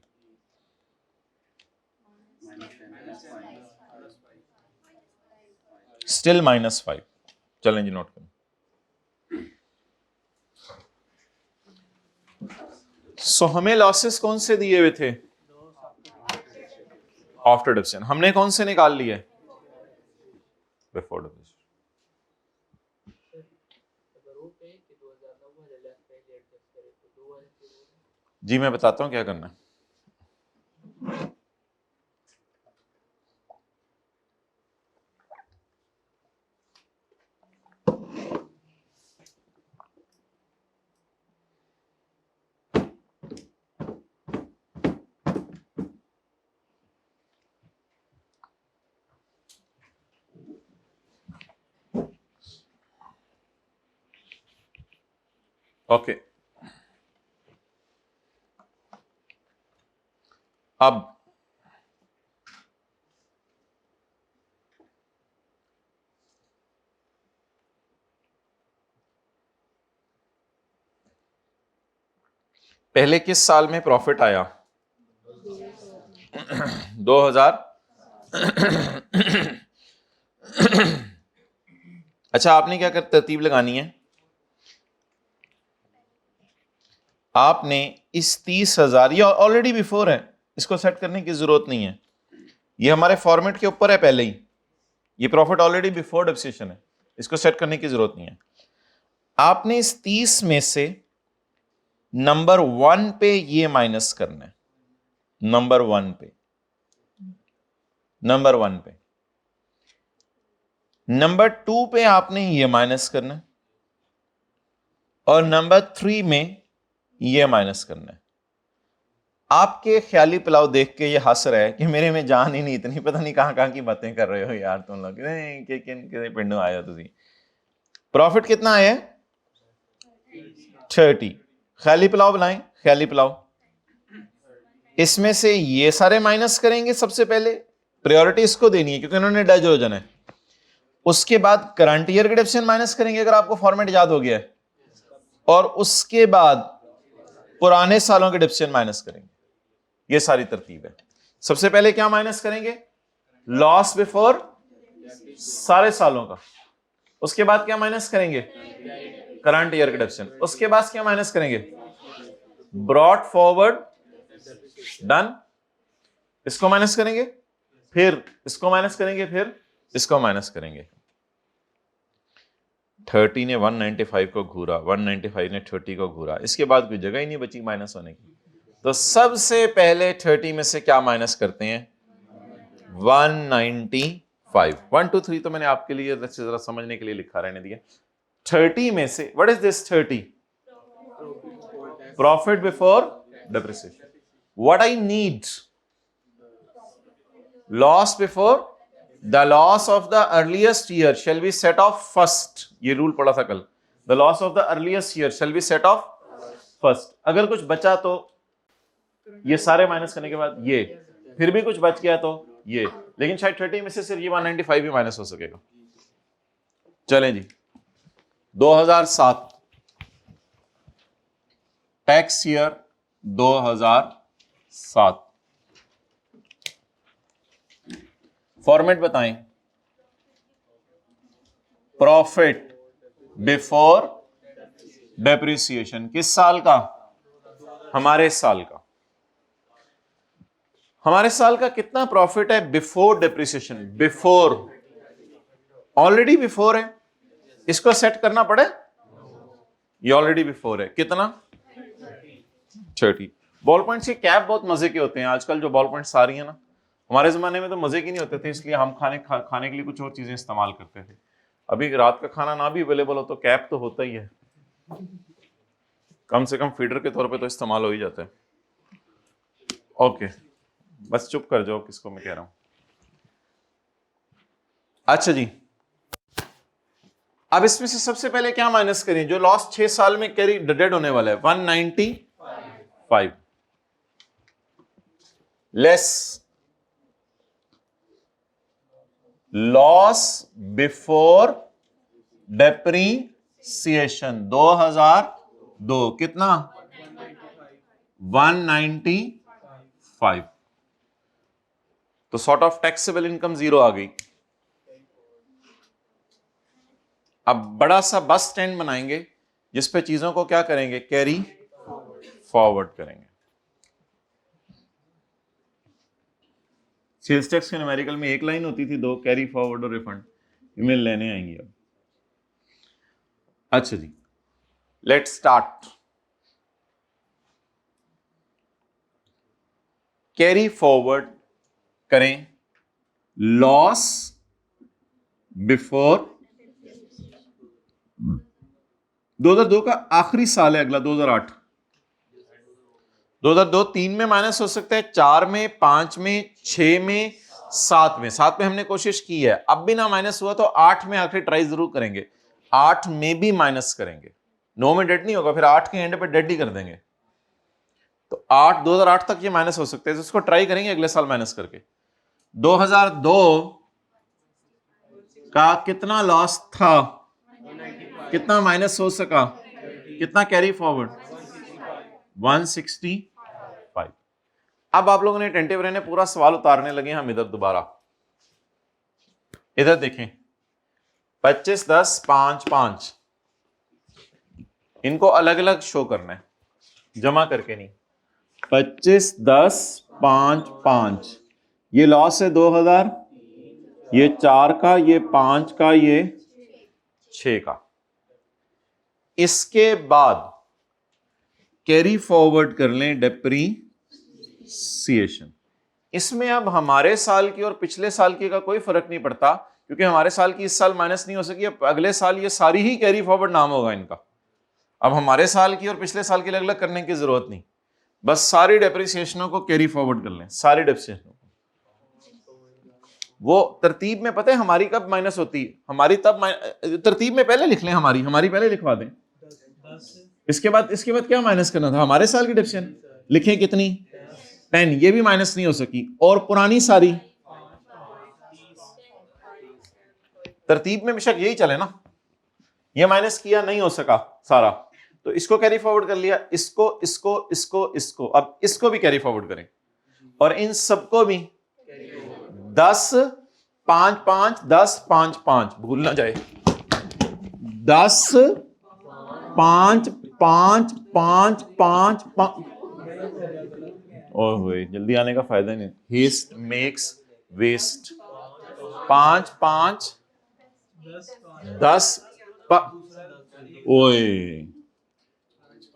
स्टिल -5। चलें जी, नोट करें। सो हमें लॉसेस कौन से दिए हुए थे? After depreciation. हमने कौन से निकाल लिए? Before depreciation. जी मैं बताता हूं क्या करना है। ओके, अब पहले किस साल में प्रॉफिट आया? 2000 अच्छा, आपने क्या कर तरतीब लगानी है, आपने इस 30,000, ये ऑलरेडी बिफोर है, इसको सेट करने की जरूरत नहीं है, ये हमारे फॉर्मेट के ऊपर है पहले ही, ये प्रॉफिट ऑलरेडी बिफोर डेप्रिसिएशन है, इसको सेट करने की जरूरत नहीं है। आपने इस 30 में से नंबर 1 पे ये माइनस करना है, नंबर 1 पे, नंबर 1 पे, नंबर 2 पे आपने ये माइनस करना है, और नंबर 3 में ये माइनस करना है। आपके ख्याली पुलाव देख के ये हंस रहा है कि मेरे में जान ही नहीं, इतनी पता नहीं कहां कहां की बातें कर रहे हो यार तुम लोग, किन पिंडों आया तुम। प्रॉफिट कितना आया? 30। ख्याली पुलाव बनाएं, ख्याली पुलाव, इसमें से ये सारे माइनस करेंगे, सबसे पहले प्रायोरिटी इसको देनी है क्योंकि उन्होंने डज हो जाना है। उसके बाद करंट ईयर के डेप्रिसिएशन माइनस करेंगे अगर आपको फॉर्मेट याद हो गया है, और उसके बाद पुराने सालों के डेप्रिसिएशन माइनस करेंगे। ये सारी तरतीब है। सबसे पहले क्या माइनस करेंगे? लॉस बिफोर सारे सालों का। उसके बाद क्या माइनस करेंगे? करंट ईयर के डेप्रिसिएशन। उसके बाद क्या माइनस करेंगे? ब्रॉट फॉरवर्ड डन, इसको माइनस करेंगे, फिर इसको माइनस करेंगे, फिर इसको माइनस करेंगे। 30 ने 195 को घूरा, 195 ने 30 को घूरा, इसके बाद कोई जगह ही नहीं बची माइनस होने की। तो सबसे पहले 30 में से क्या माइनस करते हैं? 195। 1 2 3 तो मैंने आपके लिए जरा समझने के लिए लिखा रहने दिया। 30 में से what is this 30? Profit before depreciation. What I need? Loss before, the loss of the earliest year shell be set of first. ये रूल पढ़ा था कल। The loss of the earliest year shell be set of first. अगर कुछ बचा तो ये सारे माइनस करने के बाद ये, फिर भी कुछ बच गया तो ये, लेकिन शायद 30 में से सिर्फ ये 195 ही माइनस हो सकेगा। चलें जी, 2007 टैक्स ईयर 2007, फॉर्मेट बताएं। प्रॉफिट बिफोर डेप्रिसिएशन किस साल का? हमारे साल का। हमारे साल का कितना प्रॉफिट है before depreciation? Before, already before है, इसको सेट करना पड़े, ये ऑलरेडी बिफोर है। कितना? 30। बॉल पॉइंट्स के कैप बहुत मजे के होते हैं आजकल, जो बॉल पॉइंट्स आ रही है ना, हमारे जमाने में तो मजे की नहीं होते थे, इसलिए हम खाने के लिए कुछ और चीजें इस्तेमाल करते थे। अभी रात का खाना ना भी अवेलेबल हो तो कैप तो होता ही है, कम से कम फीडर के तौर पे तो इस्तेमाल हो ही जाता है। ओके, बस चुप कर जाओ किसको मैं कह रहा हूं। अच्छा जी, अब इसमें से सबसे पहले क्या माइनस करें? जो लॉस 6 साल में कैरी डेड होने वाला है, 195 लेस लॉस बिफोर डेप्रिसिएशन 2002, कितना? 195। तो सॉर्ट ऑफ टैक्सेबल इनकम 0 आ गई। अब बड़ा सा बस स्टैंड बनाएंगे जिस पे चीजों को क्या करेंगे? कैरी फॉरवर्ड करेंगे। सेल्स टैक्स के न्यूमेरिकल में एक लाइन होती थी, 2 कैरी फॉरवर्ड और रिफंड, इमेल लेने आएंगे अब। अच्छा जी, लेट्स स्टार्ट। कैरी फॉरवर्ड करें लॉस बिफोर 2002 का आखिरी साल है, अगला 2008। 2002 3 में माइनस हो सकता है, 4 में, 5 में, 6 में, 7 में। 7 में हमने कोशिश की है, अब भी ना माइनस हुआ तो 8 में आखिर ट्राई जरूर करेंगे, 8 में भी माइनस करेंगे। 9 में डेड नहीं होगा, फिर 8 के एंड पे डेड ही कर देंगे। तो 2008 तक ये माइनस हो सकते हैं, तो इसको ट्राई करेंगे अगले साल माइनस करके। 2002 का कितना लॉस था? कितना माइनस हो सका? कितना कैरी फॉरवर्ड? 165। अब आप लोगों ने अटेंटिव रहने, पूरा सवाल उतारने लगे हम इधर दोबारा। इधर देखें, 25, 10, 5, 5, इनको अलग अलग शो करना है, जमा करके नहीं। 25, 10, 5, 5, ये लॉस है 2000, ये 4 का, ये 5 का, ये 6 का। इसके बाद कैरी फॉरवर्ड कर लें डेप्रीसिएशन। इसमें अब हमारे साल की और पिछले साल की का कोई फर्क नहीं पड़ता, क्योंकि हमारे साल की इस साल माइनस नहीं हो सकी, अब अगले साल ये सारी ही कैरी फॉरवर्ड नाम होगा इनका। अब हमारे साल की और पिछले साल की अलग अलग करने की जरूरत नहीं, बस सारी डेप्रिसिएशनों को कैरी फॉरवर्ड कर लें, सारी डेप्रिसिएशनों। वो तरतीब में पता है हमारी कब माइनस होती है, हमारी तब तरतीब में पहले लिख लें, हमारी पहले लिखवा दें। इसके बाद क्या माइनस करना था, हमारे साल की डेप्रिसिएशन लिखें कितनी, 10, ये भी माइनस नहीं हो सकी, और पुरानी सारी तरतीब में बेशक यही चले ना, ये माइनस किया नहीं हो सका सारा, तो इसको कैरी फॉरवर्ड कर लिया, इसको अब इसको भी कैरी फॉरवर्ड करें, और इन सबको भी 10, 5, 5, 10, 5, 5, भूल ना जाए, 10, 5, 5, 5, 5, 5। ओए जल्दी आने का फायदा नहीं, हेस्ट मेक्स वेस्ट। 5, 5, 10, ओए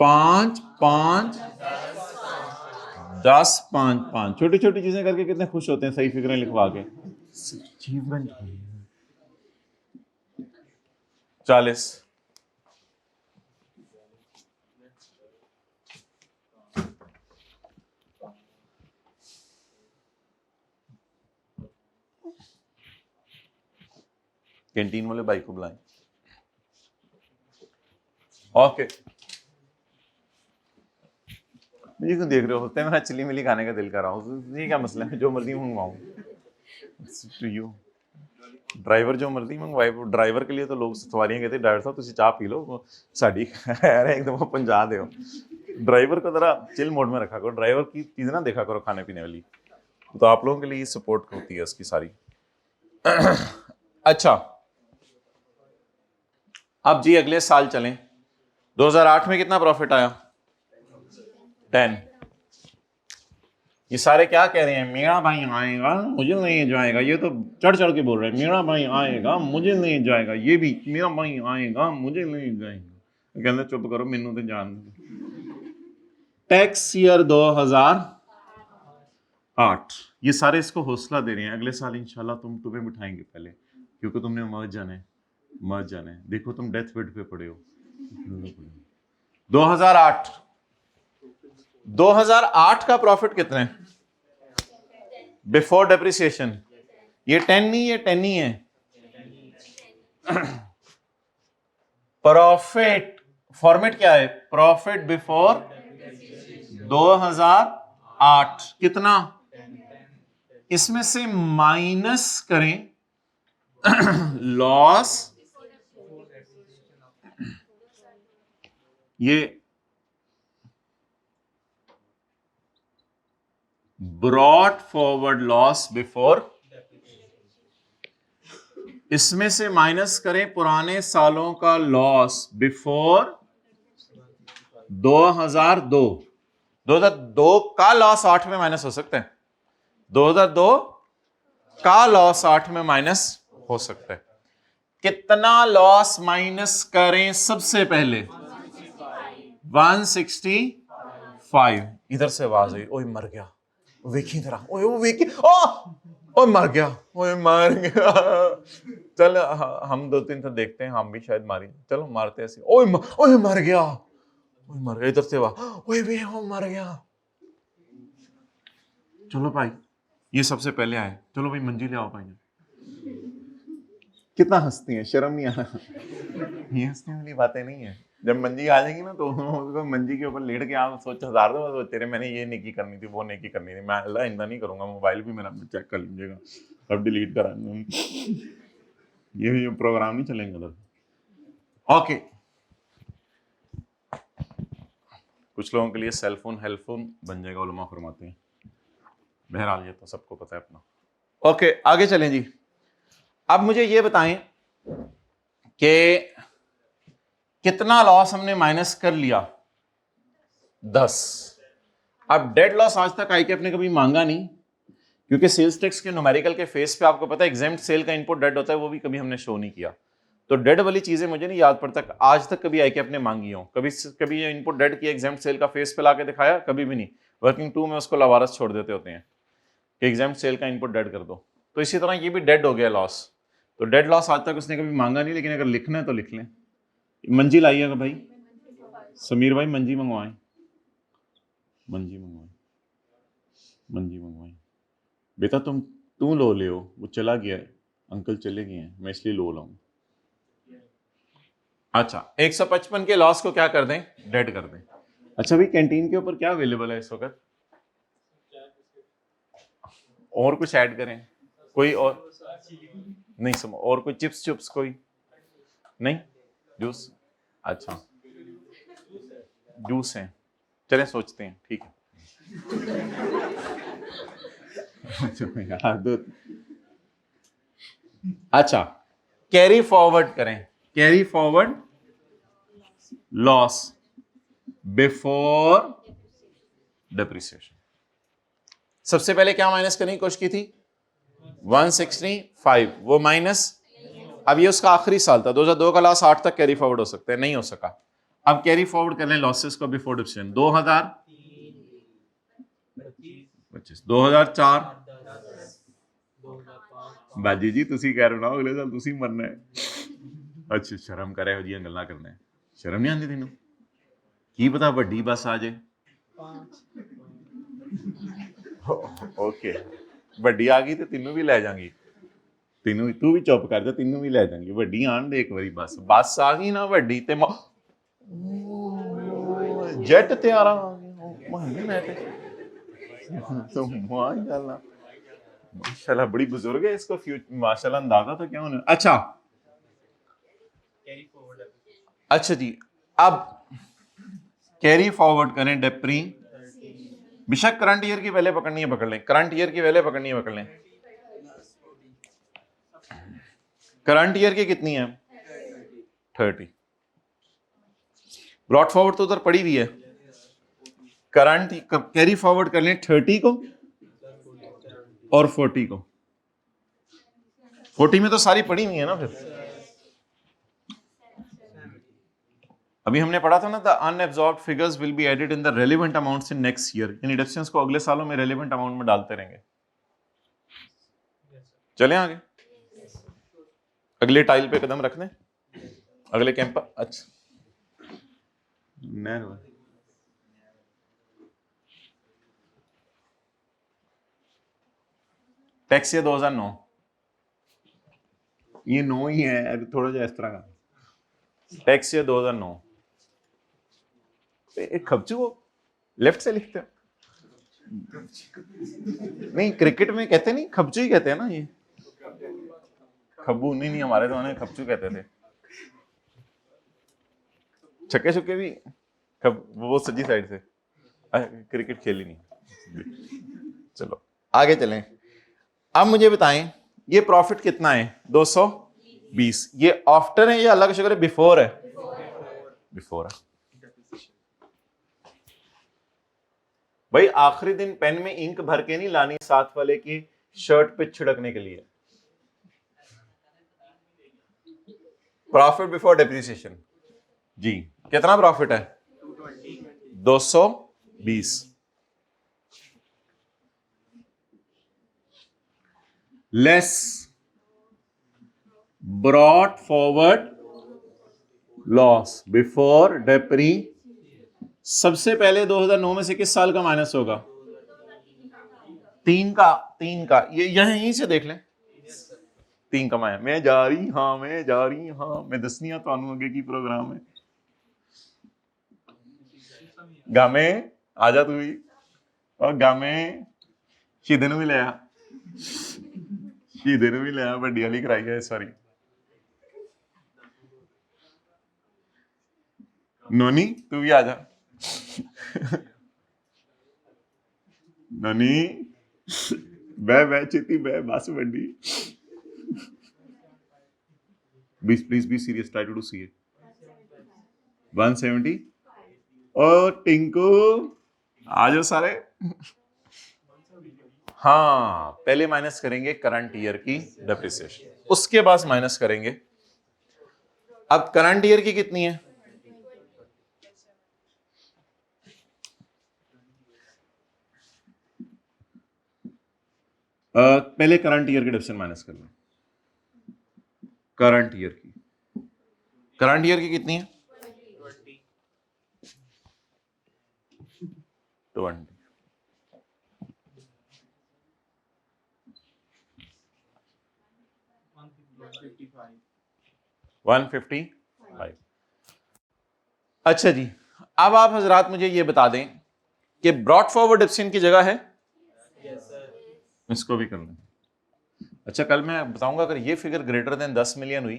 5, 5, 10, 5, 5, छोटी छोटी चीजें करके कितने खुश होते हैं सही फिक्रें लिखवा के। 40, कैंटीन वाले भाई को बुलाएं। ओके, मुझे क्यों देख रहे हो, होते हैं मेरा चिली मिली खाने का दिल कर रहा हूँ, ये क्या मसला है, जो मर्जी मंगवाऊं टू यू। ड्राइवर जो मर्जी मंगवाए, ड्राइवर के लिए तो लोग सवारियां कहते ड्राइवर साहब तुसी चाह पी लो, साड़ी खैर एकदम पंजा दो। ड्राइवर को जरा चिल मोड में रखा करो, ड्राइवर की चीज ना देखा करो खाने पीने वाली, तो आप लोगों के लिए सपोर्ट होती है उसकी सारी। अच्छा, अब जी अगले साल चलें, 2008 में कितना प्रॉफिट आया, 10। ये सारे क्या कह रहे हैं, मेरा भाई आएगा मुझे नहीं जाएगा, ये तो चढ़ चढ़ के बोल रहे हैं, मेरा भाई आएगा मुझे नहीं जाएगा, ये भी मेरा भाई आएगा मुझे नहीं जाएगा। कहते चुप करो, मैनू तो जान दो। टैक्स ईयर 2008, ये सारे इसको हौसला दे रहे हैं, अगले साल इंशाल्लाह तुम्हें बिठाएंगे पहले, क्योंकि तुमने मर जाना है। देखो तुम डेथ बेड पे पड़े हो। 2008 का प्रॉफिट कितना है बिफोर डेप्रिसिएशन, ये 10 नहीं, ये 10 ही है। प्रॉफिट फॉर्मेट क्या है, प्रॉफिट बिफोर 2008 कितना, इसमें से माइनस करें लॉस, ये ब्रॉट फॉरवर्ड लॉस बिफोर, इसमें से माइनस करें पुराने सालों का लॉस बिफोर 2002। 2002 का लॉस 8 में माइनस हो सकता है, 2002 का लॉस 8 में माइनस हो सकता है। कितना लॉस माइनस करें, सबसे पहले 165। इधर से आवाज आई, ओए मर गया, वेखी तरह, ओए वो वेखी, ओए मर गया, ओए मर गया। चल हम 2-3 तो देखते हैं, हम भी शायद मारी, चलो मारते ऐसे, ओए मर गया, ओए मर गया, इधर से आवाज, ओए वे हो मर गया। चलो भाई, ये सबसे पहले आए, चलो भाई मंजी ले आओ भाई। कितना हंसती है, शर्म नहीं आ रहा। ये हंसने वाली बातें नहीं है, जब मंजी आ जाएगी ना तो उसको मंजी के ऊपर लेट के आप सोच हजार दो, तेरे मैंने ये नेकी करनी थी, वो नेकी करनी थी, मैं अल्लाह इंदा नहीं करूंगा, मोबाइल भी मेरा चेक कर लीजिएगा, अब डिलीट करा, ये प्रोग्राम नहीं चलेंगे उधर। ओके, कुछ लोगों के लिए सेलफोन हेल्पफुल बन जाएगा, उलमा फरमाते हैं, बहरहाल ये तो सबको पता है अपना। ओके, आगे चलें जी। अब मुझे ये बताएं कि कितना लॉस हमने माइनस कर लिया, 10। अब डेड लॉस आज तक आईकेएफ ने कभी मांगा नहीं, क्योंकि सेल्स टैक्स के न्यूमेरिकल के फेस पे आपको पता है एग्जेम्प्ट सेल का इनपुट डेड होता है, वो भी कभी हमने शो नहीं किया। तो डेड वाली चीजें मुझे नहीं याद पड़ता आज तक कभी आईकेएफ ने मांगी हो। कभी ये इनपुट डेड किया एग्जेम्प्ट सेल का फेस पे लाके दिखाया, कभी भी नहीं। वर्किंग 2 में उसको लवारस छोड़ देते होते हैं कि एग्जेम्प्ट सेल का इनपुट डेड कर दो। तो इसी तरह ये भी डेड हो गया लॉस। तो डेड लॉस आज तक उसने कभी मांगा नहीं, लेकिन अगर लिखना है तो लिख लें। मंजी लाइएगा भाई, समीर भाई मंजी मंगवाएं, मंजी मंगवाएं, मंजी मंगवाएं। बेटा तू लो ले, वो चला गया है, अंकल चले गए हैं, मैं इसलिए लो लाऊं। अच्छा, 155 के लॉस को क्या कर दें, डेड कर दें। अच्छा भाई, कैंटीन के ऊपर क्या अवेलेबल है इस वक्त, और कुछ ऐड करें कोई और नहीं समझ, और कोई चिप्स चुप्स कोई नहीं, जूस, अच्छा जूस है, चलें सोचते हैं, ठीक है। अच्छा, कैरी फॉरवर्ड करें, carry forward loss before depreciation. सबसे पहले क्या माइनस करने की कोशिश की थी, 165, वो माइनस। अब ये उसका आखिरी साल था, 2002 का लॉस 8 तक कैरी फॉरवर्ड हो सकता है, नहीं हो सका। अब कैरी फॉरवर्ड कर लें लॉसेस को बिफोर डिप्रिसिएशन, 2025, 2004, बाजी जी तुसी कह रहे हो ना अगले साल तुसी मरना है। अच्छा शर्म करे हो जी गल्लां करना है, शर्म नहीं आती तेनों, की पता वड्डी बस आ जाए। ओके, वड्डी आ गई तो तेनों भी ले जाएंगी, तेनों तू भी चुप कर जा, तेनों भी ले जाएंगी, वड्डी आन दे एक बारी, बस बस आ गई ना वड्डी ते जेट तैयार आ गया तो माशाल्लाह, माशाल्लाह बड़ी बुजुर्ग है, इसको माशाल्लाह अंदाजा तो क्या होना। अच्छा अच्छा जी, अब कैरी फॉरवर्ड करें डेप्री, बेशक करंट ईयर की पहले पकड़नी है पकड़ लें, करंट ईयर की पहले पकड़नी है पकड़ लें। करंट ईयर की कितनी है, 30। ब्रॉट फॉरवर्ड तो उधर पड़ी हुई है, करंट कैरी फॉरवर्ड कर लें 30 को और 40 को। 40 में तो सारी पड़ी हुई है ना। फिर अभी हमने पढ़ा था ना, the unabsorbed figures will be added in the relevant amounts in next year, इन डिडक्शंस को अगले सालों में रेलेवेंट अमाउंट में डालते रहेंगे। चलें आगे, अगले टाइल पे कदम रख दें, अगले कैंप पर। अच्छा टैक्स ये 2009, ये 9 ही है, अभी थोड़ा सा इस तरह का टैक्स ये 2009। एक खबचू को लेफ्ट से लिखते हैं, नहीं क्रिकेट में कहते नहीं, खबचू ही कहते हैं ना, ये खब्बू नहीं, हमारे तो उन्हें खबचू कहते थे। छक्के छक्के भी वो सज्जी साइड से, क्रिकेट खेली नहीं। चलो आगे चलें। अब मुझे बताएं ये प्रॉफिट कितना है, 220, ये आफ्टर है या अलग शुक्र है, बिफोर है, बिफोर है। भाई आखिरी दिन पेन में इंक भर के नहीं लानी साथ वाले की शर्ट पे छिड़कने के लिए। प्रॉफिट बिफोर डेप्रिसिएशन जी, कितना प्रॉफिट है, 220। Less brought forward loss before depreciation. सबसे पहले 2009 में से किस साल का माइनस होगा, 3 का ये यहीं से देख लें, 3 का माया। मैं जा रही हाँ मैं दसनिया तानू अगे की प्रोग्राम है। गामे आजा तू भी, और गामे शीदे भी लिया, शीदे भी लिया, वड्डी वाली कराई है इस बारी। नोनी तू भी आजा, नोनी बह चेती बह, बस वड्डी please be serious, try to do CA. 170। और टिंकू आ जाओ सारे। हाँ, पहले माइनस करेंगे करंट ईयर की डेप्रिसिएशन, उसके बाद माइनस करेंगे। अब करंट ईयर की कितनी है? पहले करंट ईयर की डेप्रिसिएशन माइनस कर लो। करंट ईयर की कितनी है? 20। 155। अच्छा जी, अब आप हजरात मुझे ये बता दें कि ब्रॉड फॉरवर्ड डेप्रिसिएशन की जगह है? इसको भी कर लें। अच्छा, कल मैं बताऊंगा अगर ये फिगर ग्रेटर देन 10 मिलियन हुई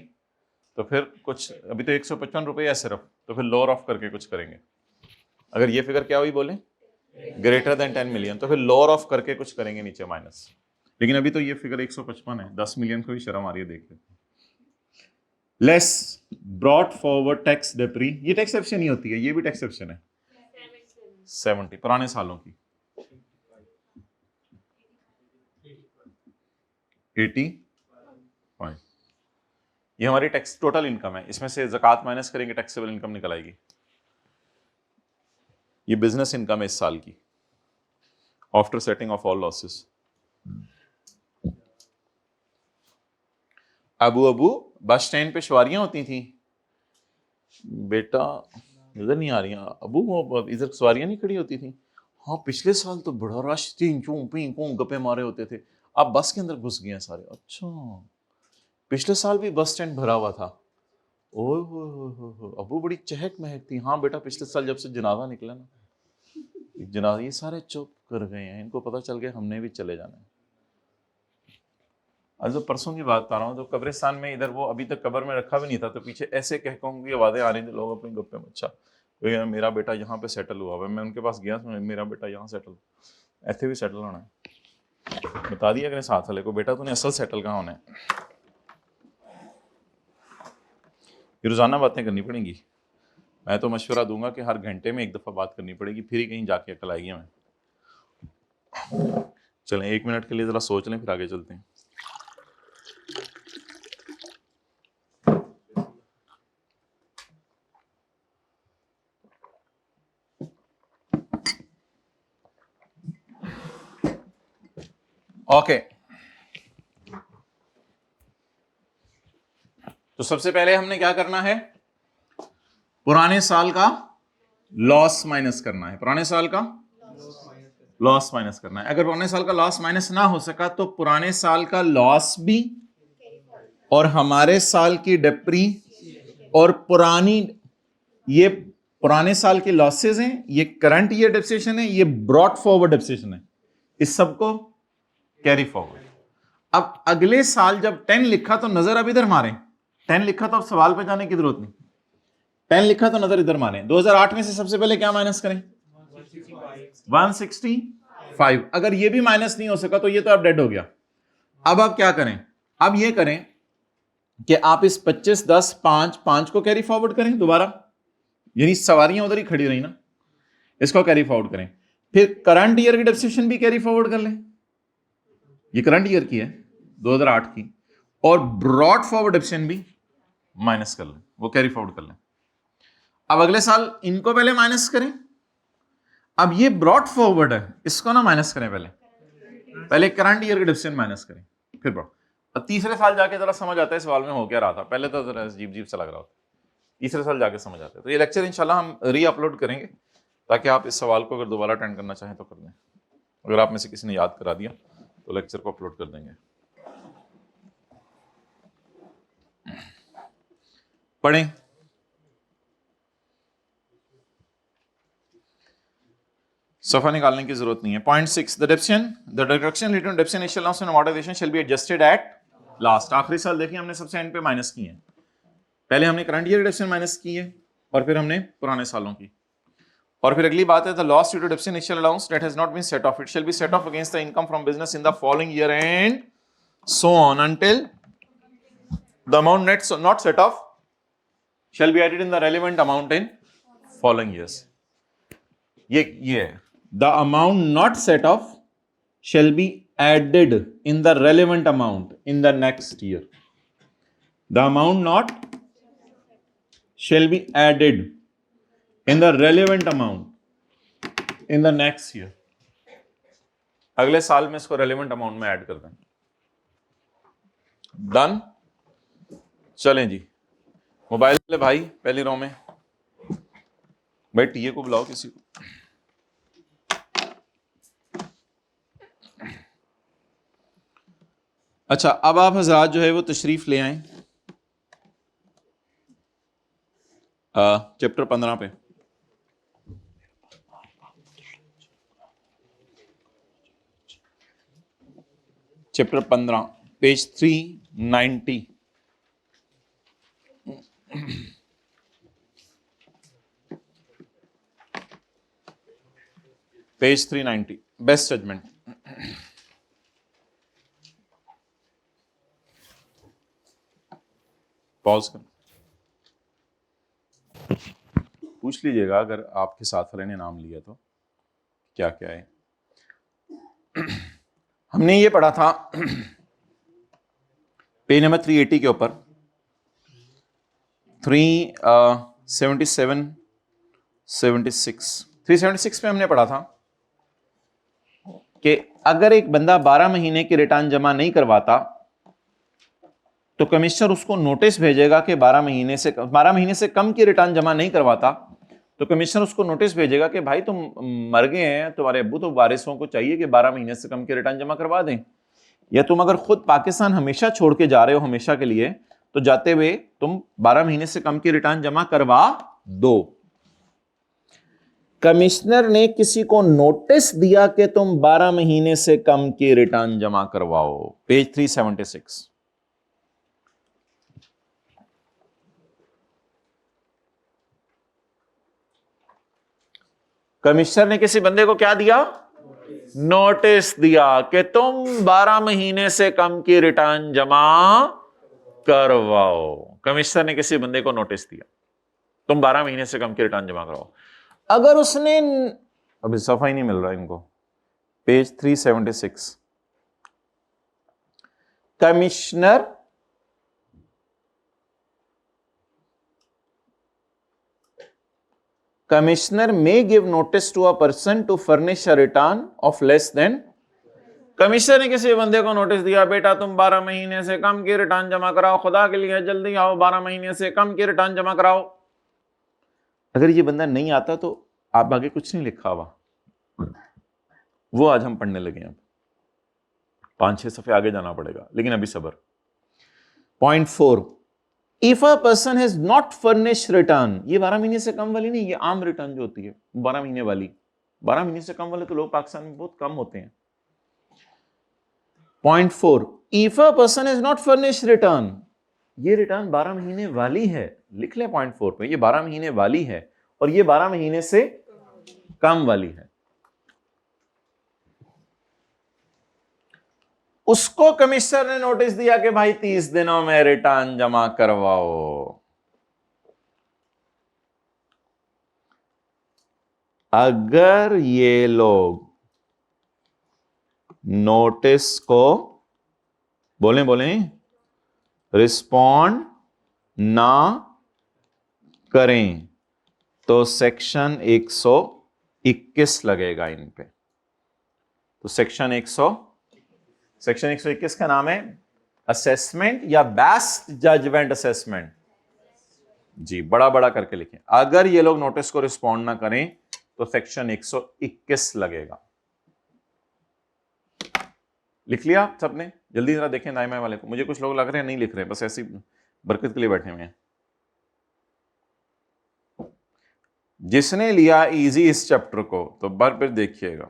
तो फिर कुछ, अभी तो 155 रुपये है सिर्फ, तो फिर लोअर ऑफ करके कुछ करेंगे। अगर ये फिगर क्या हुई बोले? ग्रेटर देन 10 मिलियन, तो फिर लोअर ऑफ करके कुछ करेंगे नीचे माइनस। लेकिन अभी तो ये फिगर 155 है, 10 मिलियन को भी शर्म आ रही है देख लेते। लेस ब्रॉड फॉरवर्ड टैक्स डेप्री, ये टैक्स एक्सेप्शन नहीं होती है, ये भी टैक्स एक्सेप्शन है। 70 पुराने सालों की 85। ये हमारी टैक्स टोटल इनकम है, इसमें से ज़कात माइनस करेंगे, टैक्सेबल इनकम निकल आएगी। ये बिजनेस इनकम है इस साल की after setting of all losses. Abu bus stand पे सवारियां होती थी बेटा, नजर नहीं आ रही अबू, वो इधर सवारियां नहीं खड़ी होती थी। हाँ, पिछले साल तो बड़ा रश थी, गप्पे मारे होते थे। आप बस के अंदर घुस गए हैं सारे। अच्छा, पिछले साल भी बस स्टैंड भरा हुआ था। ओह हो, अबू बड़ी चहक महक थी। हाँ बेटा, पिछले साल जब से जनाजा निकला ना, जनाजा, ये सारे चुप कर गए हैं, इनको पता चल गया हमने भी चले जाना है। आज तो परसों की बात बता रहा हूँ, तो कब्रिस्तान में इधर वो अभी तक कब्र में रखा भी नहीं था, तो पीछे ऐसे कहकों की आवाज़ें आ रही थी, लोग अपनी गप्पे में। अच्छा, मेरा बेटा यहाँ पे सेटल हुआ है। मैं उनके पास गया, मेरा बेटा यहाँ सेटल, ऐसे भी सेटल होना है। बता दिया कि साथ वाले को, बेटा तूने असल सेटल कहाँ होना है। ये रोज़ाना बातें करनी पड़ेंगी। मैं तो मशवरा दूंगा कि हर घंटे में एक दफ़ा बात करनी पड़ेगी, फिर ही कहीं जाके अकल आएगी हमें। चलें 1 मिनट के लिए ज़रा सोच लें, फिर आगे चलते हैं। ओके, तो सबसे पहले हमने क्या करना है? पुराने साल का लॉस माइनस करना है। पुराने साल का लॉस माइनस करना है। अगर पुराने साल का लॉस माइनस ना हो सका तो पुराने साल का लॉस भी, और हमारे साल की डेप्री, और पुरानी, ये पुराने साल के लॉसेस हैं, ये करंट ईयर डेप्रिसिएशन है, ये ब्रॉट फॉरवर्ड डेप्रिसिएशन है, इस सबको कैरी फॉरवर्ड। अब अगले साल जब 10 लिखा तो नजर अब इधर मारें। 10 लिखा तो अब सवाल पे जाने की जरूरत नहीं, 10 लिखा तो नजर इधर मारें। 2008 में से सबसे पहले क्या माइनस करें? 165। अगर ये भी माइनस नहीं हो सका तो ये तो अब डेड हो गया। अब आप क्या करें? अब ये करें कि आप इस 25, 10, 5 को कैरी फॉरवर्ड करें दोबारा, यानी सवारियां उधर ही खड़ी रही ना, इसको कैरी फॉरवर्ड करें। फिर करंट ईयर की डेप्रिसिएशन भी कैरी फॉरवर्ड कर लें, ये करंट ईयर की है 2008 की, और ब्रॉड फॉरवर्ड डेप्रिसिएशन भी माइनस कर लें, वो कैरी फॉरवर्ड कर लें। अब अगले साल इनको पहले माइनस करें। अब ये ब्रॉड फॉरवर्ड है, इसको ना माइनस करें, पहले करंट ईयर की डेप्रिसिएशन माइनस करें, फिर ब्रॉड। अब तीसरे साल जाके जरा समझ आता है सवाल में हो क्या रहा था। पहले तो जरा अजीब सा लग रहा था, तीसरे साल जाके समझ आता है। तो ये लेक्चर इंशाल्लाह हम री अपलोड करेंगे ताकि आप इस सवाल को अगर दोबारा अटेंड करना चाहें तो कर दें। अगर आप में से किसी ने याद करा दिया तो लेक्चर को अपलोड कर देंगे। पढ़ें। सफा निकालने की जरूरत नहीं है। Point 6, the deduction related to depreciation, initial loss and amortisation shall be adjusted at last. आखिरी साल देखिए हमने सबसे एंड पे माइनस की है। पहले हमने करंट ईयर डिडक्शन माइनस की है और फिर हमने पुराने सालों की, और फिर अगली बात है the loss due to depreciation initial allowance that has not been set off, it shall be set off against the income from business in the following year and so on until The amount not set off shall be added in the relevant amount in following years. ये है the amount not set off shall be added in the relevant amount in the next year. The amount not shall be added in the relevant amount in the next year. अगले साल में इसको relevant amount में add कर दें. Done. चलें जी, mobile ले भाई पहली रो में. भाई टीए को बुलाओ किसी को. अच्छा, अब आप हजरात जो है वो तशरीफ ले आए चैप्टर 15 पे. Chapter 15 page 390. Page 390 best judgement. Pause कर पूछ लीजिएगा अगर आपके साथ वाले ने नाम लिया तो क्या क्या है. हमने ये पढ़ा था पेज नंबर 380 के ऊपर 376 पे हमने पढ़ा था कि अगर एक बंदा 12 महीने की रिटर्न जमा नहीं करवाता तो कमिश्नर उसको नोटिस भेजेगा कि 12 महीने से कम की रिटर्न जमा नहीं करवाता तो कमिश्नर उसको नोटिस भेजेगा कि भाई तुम मर गए हैं, तुम्हारे अब्बू तो वारिसों को चाहिए कि 12 महीने से कम की रिटर्न जमा करवा दें, या तुम अगर खुद पाकिस्तान हमेशा छोड़ के जा रहे हो हमेशा के लिए तो जाते हुए तुम 12 महीने से कम की रिटर्न जमा करवा दो. कमिश्नर ने किसी को नोटिस दिया कि तुम 12 महीने से कम की रिटर्न जमा करवाओ. पेज 376. कमिश्नर ने किसी बंदे को क्या दिया? नोटिस दिया कि तुम 12 महीने से कम की रिटर्न जमा करवाओ. कमिश्नर ने किसी बंदे को नोटिस दिया तुम 12 महीने से कम की रिटर्न जमा करवाओ. अगर उसने, अभी सफा ही नहीं मिल रहा इनको, page 376. Commissioner may give notice to a person to furnish a return of less than. Commissioner ने किसी बंदे को नोटिस दिया, बेटा तुम 12 महीने से कम की रिटर्न जमा कराओ, खुदा के लिए जल्दी आओ, 12 महीने से कम की रिटर्न जमा कराओ. अगर ये बंदा नहीं आता तो आप आगे कुछ नहीं लिखा हुआ, वो आज हम पढ़ने लगे हैं. 5-6 सफ़े आगे जाना पड़ेगा, लेकिन अभी सब्र. Point 4, if a person has not furnish return, ये 12 महीने से कम वाली नहीं, ये आम रिटर्न जो होती है 12 महीने वाली. 12 महीने से कम वाले तो लोग पाकिस्तान में बहुत कम होते हैं. Point 4, if a person has not furnish return, ये रिटर्न 12 महीने वाली है, लिख लें पॉइंट 4 पे, ये 12 महीने वाली है और ये 12 महीने से कम वाली है. उसको कमिश्नर ने नोटिस दिया कि भाई 30 दिनों में रिटर्न जमा करवाओ. अगर ये लोग नोटिस को बोलें रिस्पॉन्ड ना करें तो सेक्शन 121 लगेगा इन पे. तो सेक्शन 121 का नाम है असेसमेंट या बेस्ट जजमेंट असेसमेंट. जी, बड़ा बड़ा करके लिखें. अगर ये लोग नोटिस को रिस्पॉन्ड ना करें तो सेक्शन 121 लगेगा. लिख लिया सबने? जल्दी जरा देखें दाएं वाले को. मुझे कुछ लोग लग रहे हैं नहीं लिख रहे, बस ऐसी बरकत के लिए बैठे हुए हैं. जिसने लिया इजी इस चैप्टर को तो बार फिर देखिएगा.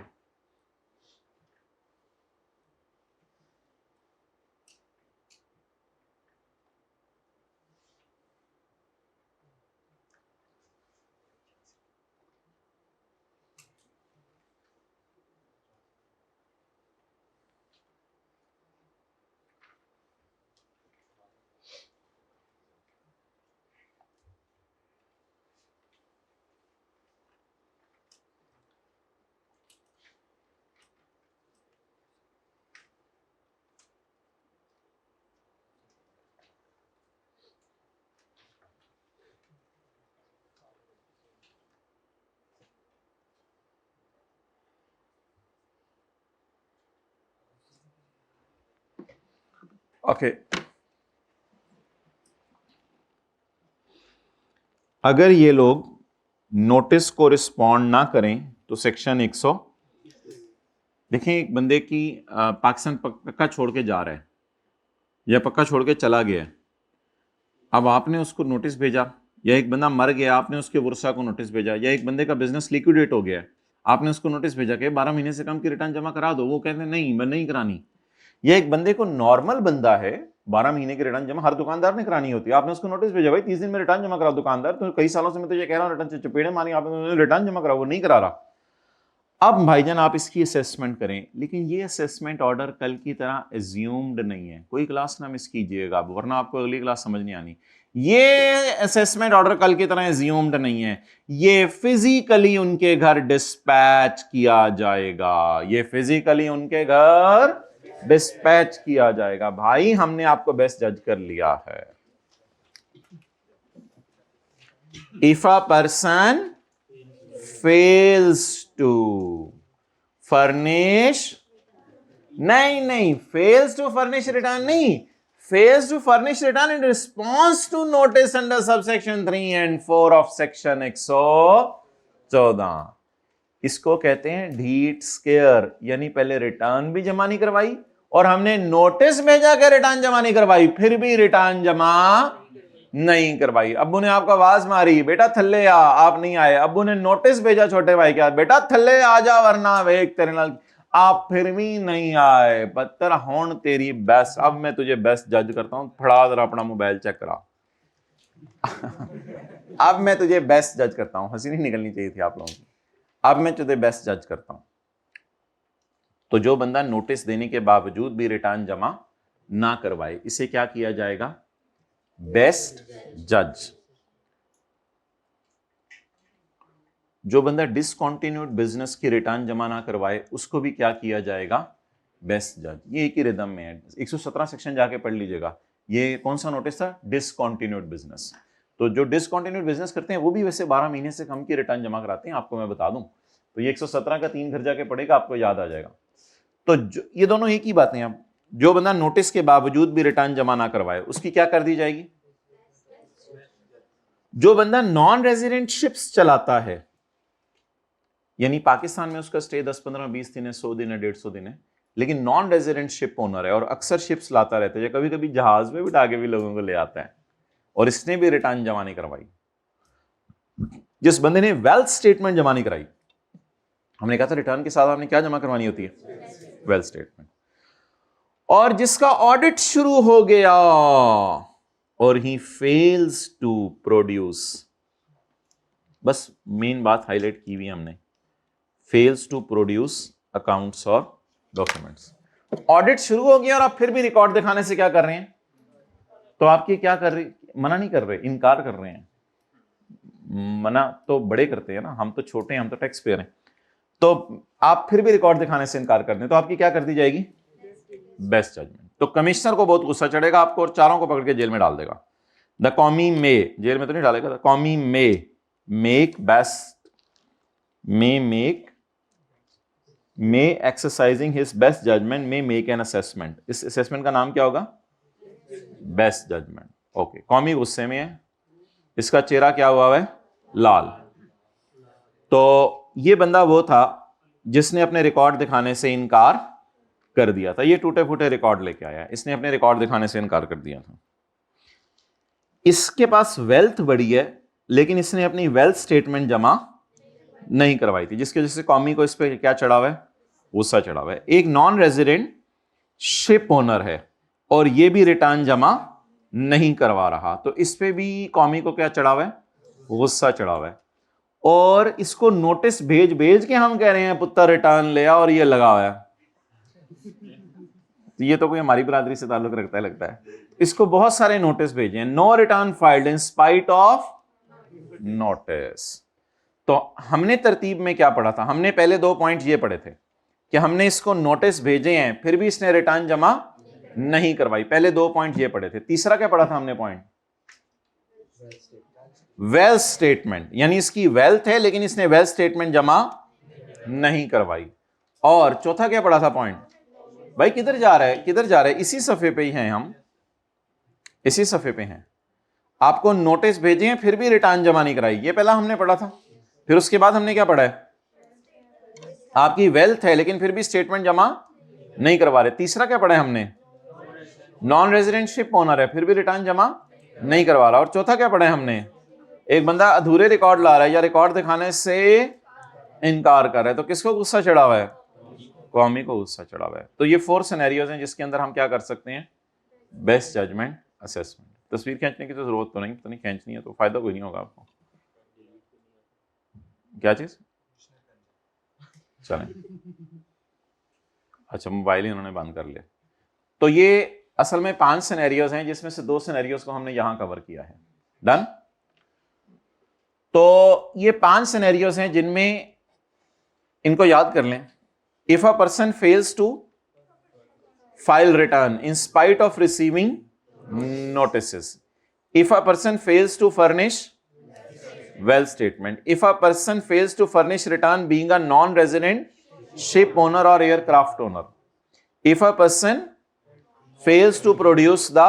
ओके, अगर ये लोग नोटिस को रिस्पॉन्ड ना करें तो सेक्शन 100, देखें एक बंदे की पाकिस्तान पक्का छोड़ के जा रहा है या पक्का छोड़ के चला गया है, अब आपने उसको नोटिस भेजा, या एक बंदा मर गया आपने उसके वर्षा को नोटिस भेजा, या एक बंदे का बिजनेस लिक्विडेट हो गया है आपने उसको नोटिस भेजा कि 12 महीने से कम की रिटर्न जमा करा दो, वो कहते हैं नहीं मैं नहीं करानी। या एक बंदे को नॉर्मल बंदा है 12 महीने की रिटर्न जमा हर दुकानदार ने करानी होती है, आपने उसको नोटिस भेजा भाई 30 दिन में रिटर्न जमा करा, दुकानदार तो कई सालों से मैं तो ये कह रहा हूँ रिटर्न से चपेड़े मारी, आपने रिटर्न जमा करा, वो नहीं करा रहा। अब भाईजान आप इसकी असेसमेंट करें, लेकिन ये असेसमेंट ऑर्डर कल की तरह एज्यूम्ड नहीं है, कोई क्लास ना मिस कीजिएगा वरना आपको अगली क्लास समझ नहीं आनी। ये असेसमेंट ऑर्डर कल की तरह एज्यूम्ड नहीं है, ये फिजिकली उनके घर डिस्पैच किया जाएगा, ये फिजिकली उनके घर डिस्पैच किया जाएगा। भाई हमने आपको बेस्ट जज कर लिया है। If a person fails to furnish, नहीं fails to furnish return नहीं, fails to furnish return in response to notice under subsection 3 and 4 of section 114, इसको कहते हैं ढीठ स्केयर, यानी पहले रिटर्न भी जमा नहीं करवाई और हमने नोटिस भेजा के रिटर्न जमा नहीं करवाई, फिर भी रिटर्न जमा नहीं करवाई। अब्बू ने आपको आवाज मारी बेटा थल्ले आ, आप नहीं आए, अब्बू ने नोटिस भेजा छोटे भाई क्या बेटा थल्ले आ जा वरना वेख तेरे नाल, आप फिर भी नहीं आए, बदतर होन तेरी बेस्ट। अब मैं तुझे बेस्ट जज करता हूं, फड़ा जरा अपना मोबाइल चेक करा अब मैं तुझे बेस्ट जज करता हूं, हंसी नहीं निकलनी चाहिए थी आप लोगों की, अब मैं तुझे बेस्ट जज करता हूं। तो जो बंदा नोटिस देने के बावजूद भी रिटर्न जमा ना करवाए, इसे क्या किया जाएगा? बेस्ट जज। जो बंदा डिसकंटिन्यूड बिजनेस की रिटर्न जमा ना करवाए उसको भी क्या किया जाएगा? बेस्ट जज। ये एक ही रिदम में है, 117 सेक्शन जाके पढ़ लीजिएगा। ये कौन सा नोटिस था? Discontinued business. तो जो डिसकंटिन्यूड बिजनेस करते हैं वो भी वैसे 12 महीने से कम की रिटर्न जमा कराते हैं, आपको मैं बता दूं। तो ये 117 का 3 घर जाके पढ़ेगा, आपको याद आ जाएगा। तो ये दोनों एक ही बातें हैं। जो बंदा नोटिस के बावजूद भी रिटर्न जमा ना करवाए उसकी क्या कर दी जाएगी? जो बंदा नॉन रेजिडेंट शिप्स चलाता है, यानी पाकिस्तान में उसका स्टे 10, 15, 20 दिन है, 100 दिन है, 150 दिन है, लेकिन नॉन रेजिडेंट शिप ओनर है और अक्सर शिप्स लाता रहता है, कभी कभी जहाज में बिठा के भी लोगों को ले आता है, और इसने भी रिटर्न जमा नहीं करवाई। जिस बंदे ने वेल्थ स्टेटमेंट जमा नहीं कराई, हमने कहा था रिटर्न के साथ आपने क्या जमा करवानी होती है? Wealth statement. और जिसका ऑडिट शुरू हो गया और ही फेल्स टू प्रोड्यूस, बस मेन बात हाईलाइट की हुई हमने, फेल्स टू प्रोड्यूस अकाउंट्स और डॉक्यूमेंट्स। ऑडिट शुरू हो गया और आप फिर भी रिकॉर्ड दिखाने से क्या कर रहे हैं? तो आपकी क्या कर रही? मना नहीं कर रहे, इनकार कर रहे हैं। मना तो बड़े करते हैं ना, हम तो छोटे हैं, हम तो टैक्स पेयर हैं। तो आप फिर भी रिकॉर्ड दिखाने से इनकार करते हैं तो आपकी क्या कर दी जाएगी? Best judgement. तो कमिश्नर को बहुत गुस्सा चढ़ेगा आपको और चारों को पकड़ के जेल में डाल देगा। द कॉमी में, जेल में तो नहीं डालेगा, द कॉमी में make best, may exercising his best judgement may make an assessment. इस असेसमेंट का नाम क्या होगा? Best judgement. ओके, कॉमी गुस्से में है, इसका चेहरा क्या हुआ है? लाल। तो ये बंदा वो था जिसने अपने रिकॉर्ड दिखाने से इनकार कर दिया था। ये टूटे फूटे रिकॉर्ड लेके आया, इसने अपने रिकॉर्ड दिखाने से इनकार कर दिया था। इसके पास वेल्थ बड़ी है लेकिन इसने अपनी वेल्थ स्टेटमेंट जमा नहीं करवाई थी, जिसकी वजह से कौमी को इस पे क्या चढ़ा हुआ है? गुस्सा चढ़ा हुआ है। एक नॉन रेजिडेंट शिप ओनर है और ये भी रिटर्न जमा नहीं करवा रहा, तो इस पे भी कौमी को क्या चढ़ा हुआ है? गुस्सा चढ़ा हुआ है। और इसको नोटिस भेज के हम कह रहे हैं पुत्र रिटर्न ले आ, और ये लगा हुआ है। तो ये तो कोई हमारी बरादरी से ताल्लुक रखता है लगता है। इसको बहुत सारे नोटिस भेजे हैं, no return filed in spite of notice. तो हमने तरतीब में क्या पढ़ा था? हमने पहले 2 पॉइंट ये पढ़े थे कि हमने इसको नोटिस भेजे हैं फिर भी इसने रिटर्न जमा नहीं करवाई, पहले 2 पॉइंट ये पढ़े थे। तीसरा क्या पढ़ा था हमने पॉइंट? वेल्थ स्टेटमेंट, यानी इसकी वेल्थ है लेकिन इसने वेल्थ स्टेटमेंट जमा नहीं करवाई। और चौथा क्या पढ़ा था पॉइंट? भाई किधर जा रहा है, किधर जा रहा है, इसी सफ़े पे ही हैं हम, इसी सफ़े पे हैं। आपको नोटिस भेजे हैं फिर भी रिटर्न जमा नहीं कराई, ये पहला हमने पढ़ा था। फिर उसके बाद हमने क्या पढ़ा है, आपकी वेल्थ है लेकिन फिर भी स्टेटमेंट जमा नहीं करवा रहे। तीसरा क्या पढ़ा है हमने, नॉन रेजिडेंटशिप ओनर है फिर भी रिटर्न जमा नहीं करवा रहा। और चौथा क्या पढ़ा है हमने, एक बंदा अधूरे रिकॉर्ड ला रहा है या रिकॉर्ड दिखाने से इनकार कर रहा है, तो किसको गुस्सा चढ़ा हुआ है, कौमी को गुस्सा चढ़ा हुआ है। तो ये 4 सिनेरियोज हैं जिसके अंदर हम क्या कर सकते हैं, बेस्ट जजमेंट असेसमेंट। तस्वीर खींचने की तो जरूरत तो नहीं, पता नहीं खींचनी है तो फायदा कोई नहीं होगा आपको। क्या चीज, चलें, अच्छा मोबाइल ही उन्होंने बंद कर लिया। तो ये असल में 5 सिनेरियोज हैं जिसमें से 2 सिनेरियोज को हमने यहां कवर किया है। डन। तो ये 5 सिनेरियोज हैं जिनमें, इनको याद कर लें, if a person fails to file return in spite of receiving notices, if a person fails to furnish well statement, if a person fails to furnish return being a non-resident ship owner or aircraft owner, if a person fails to produce the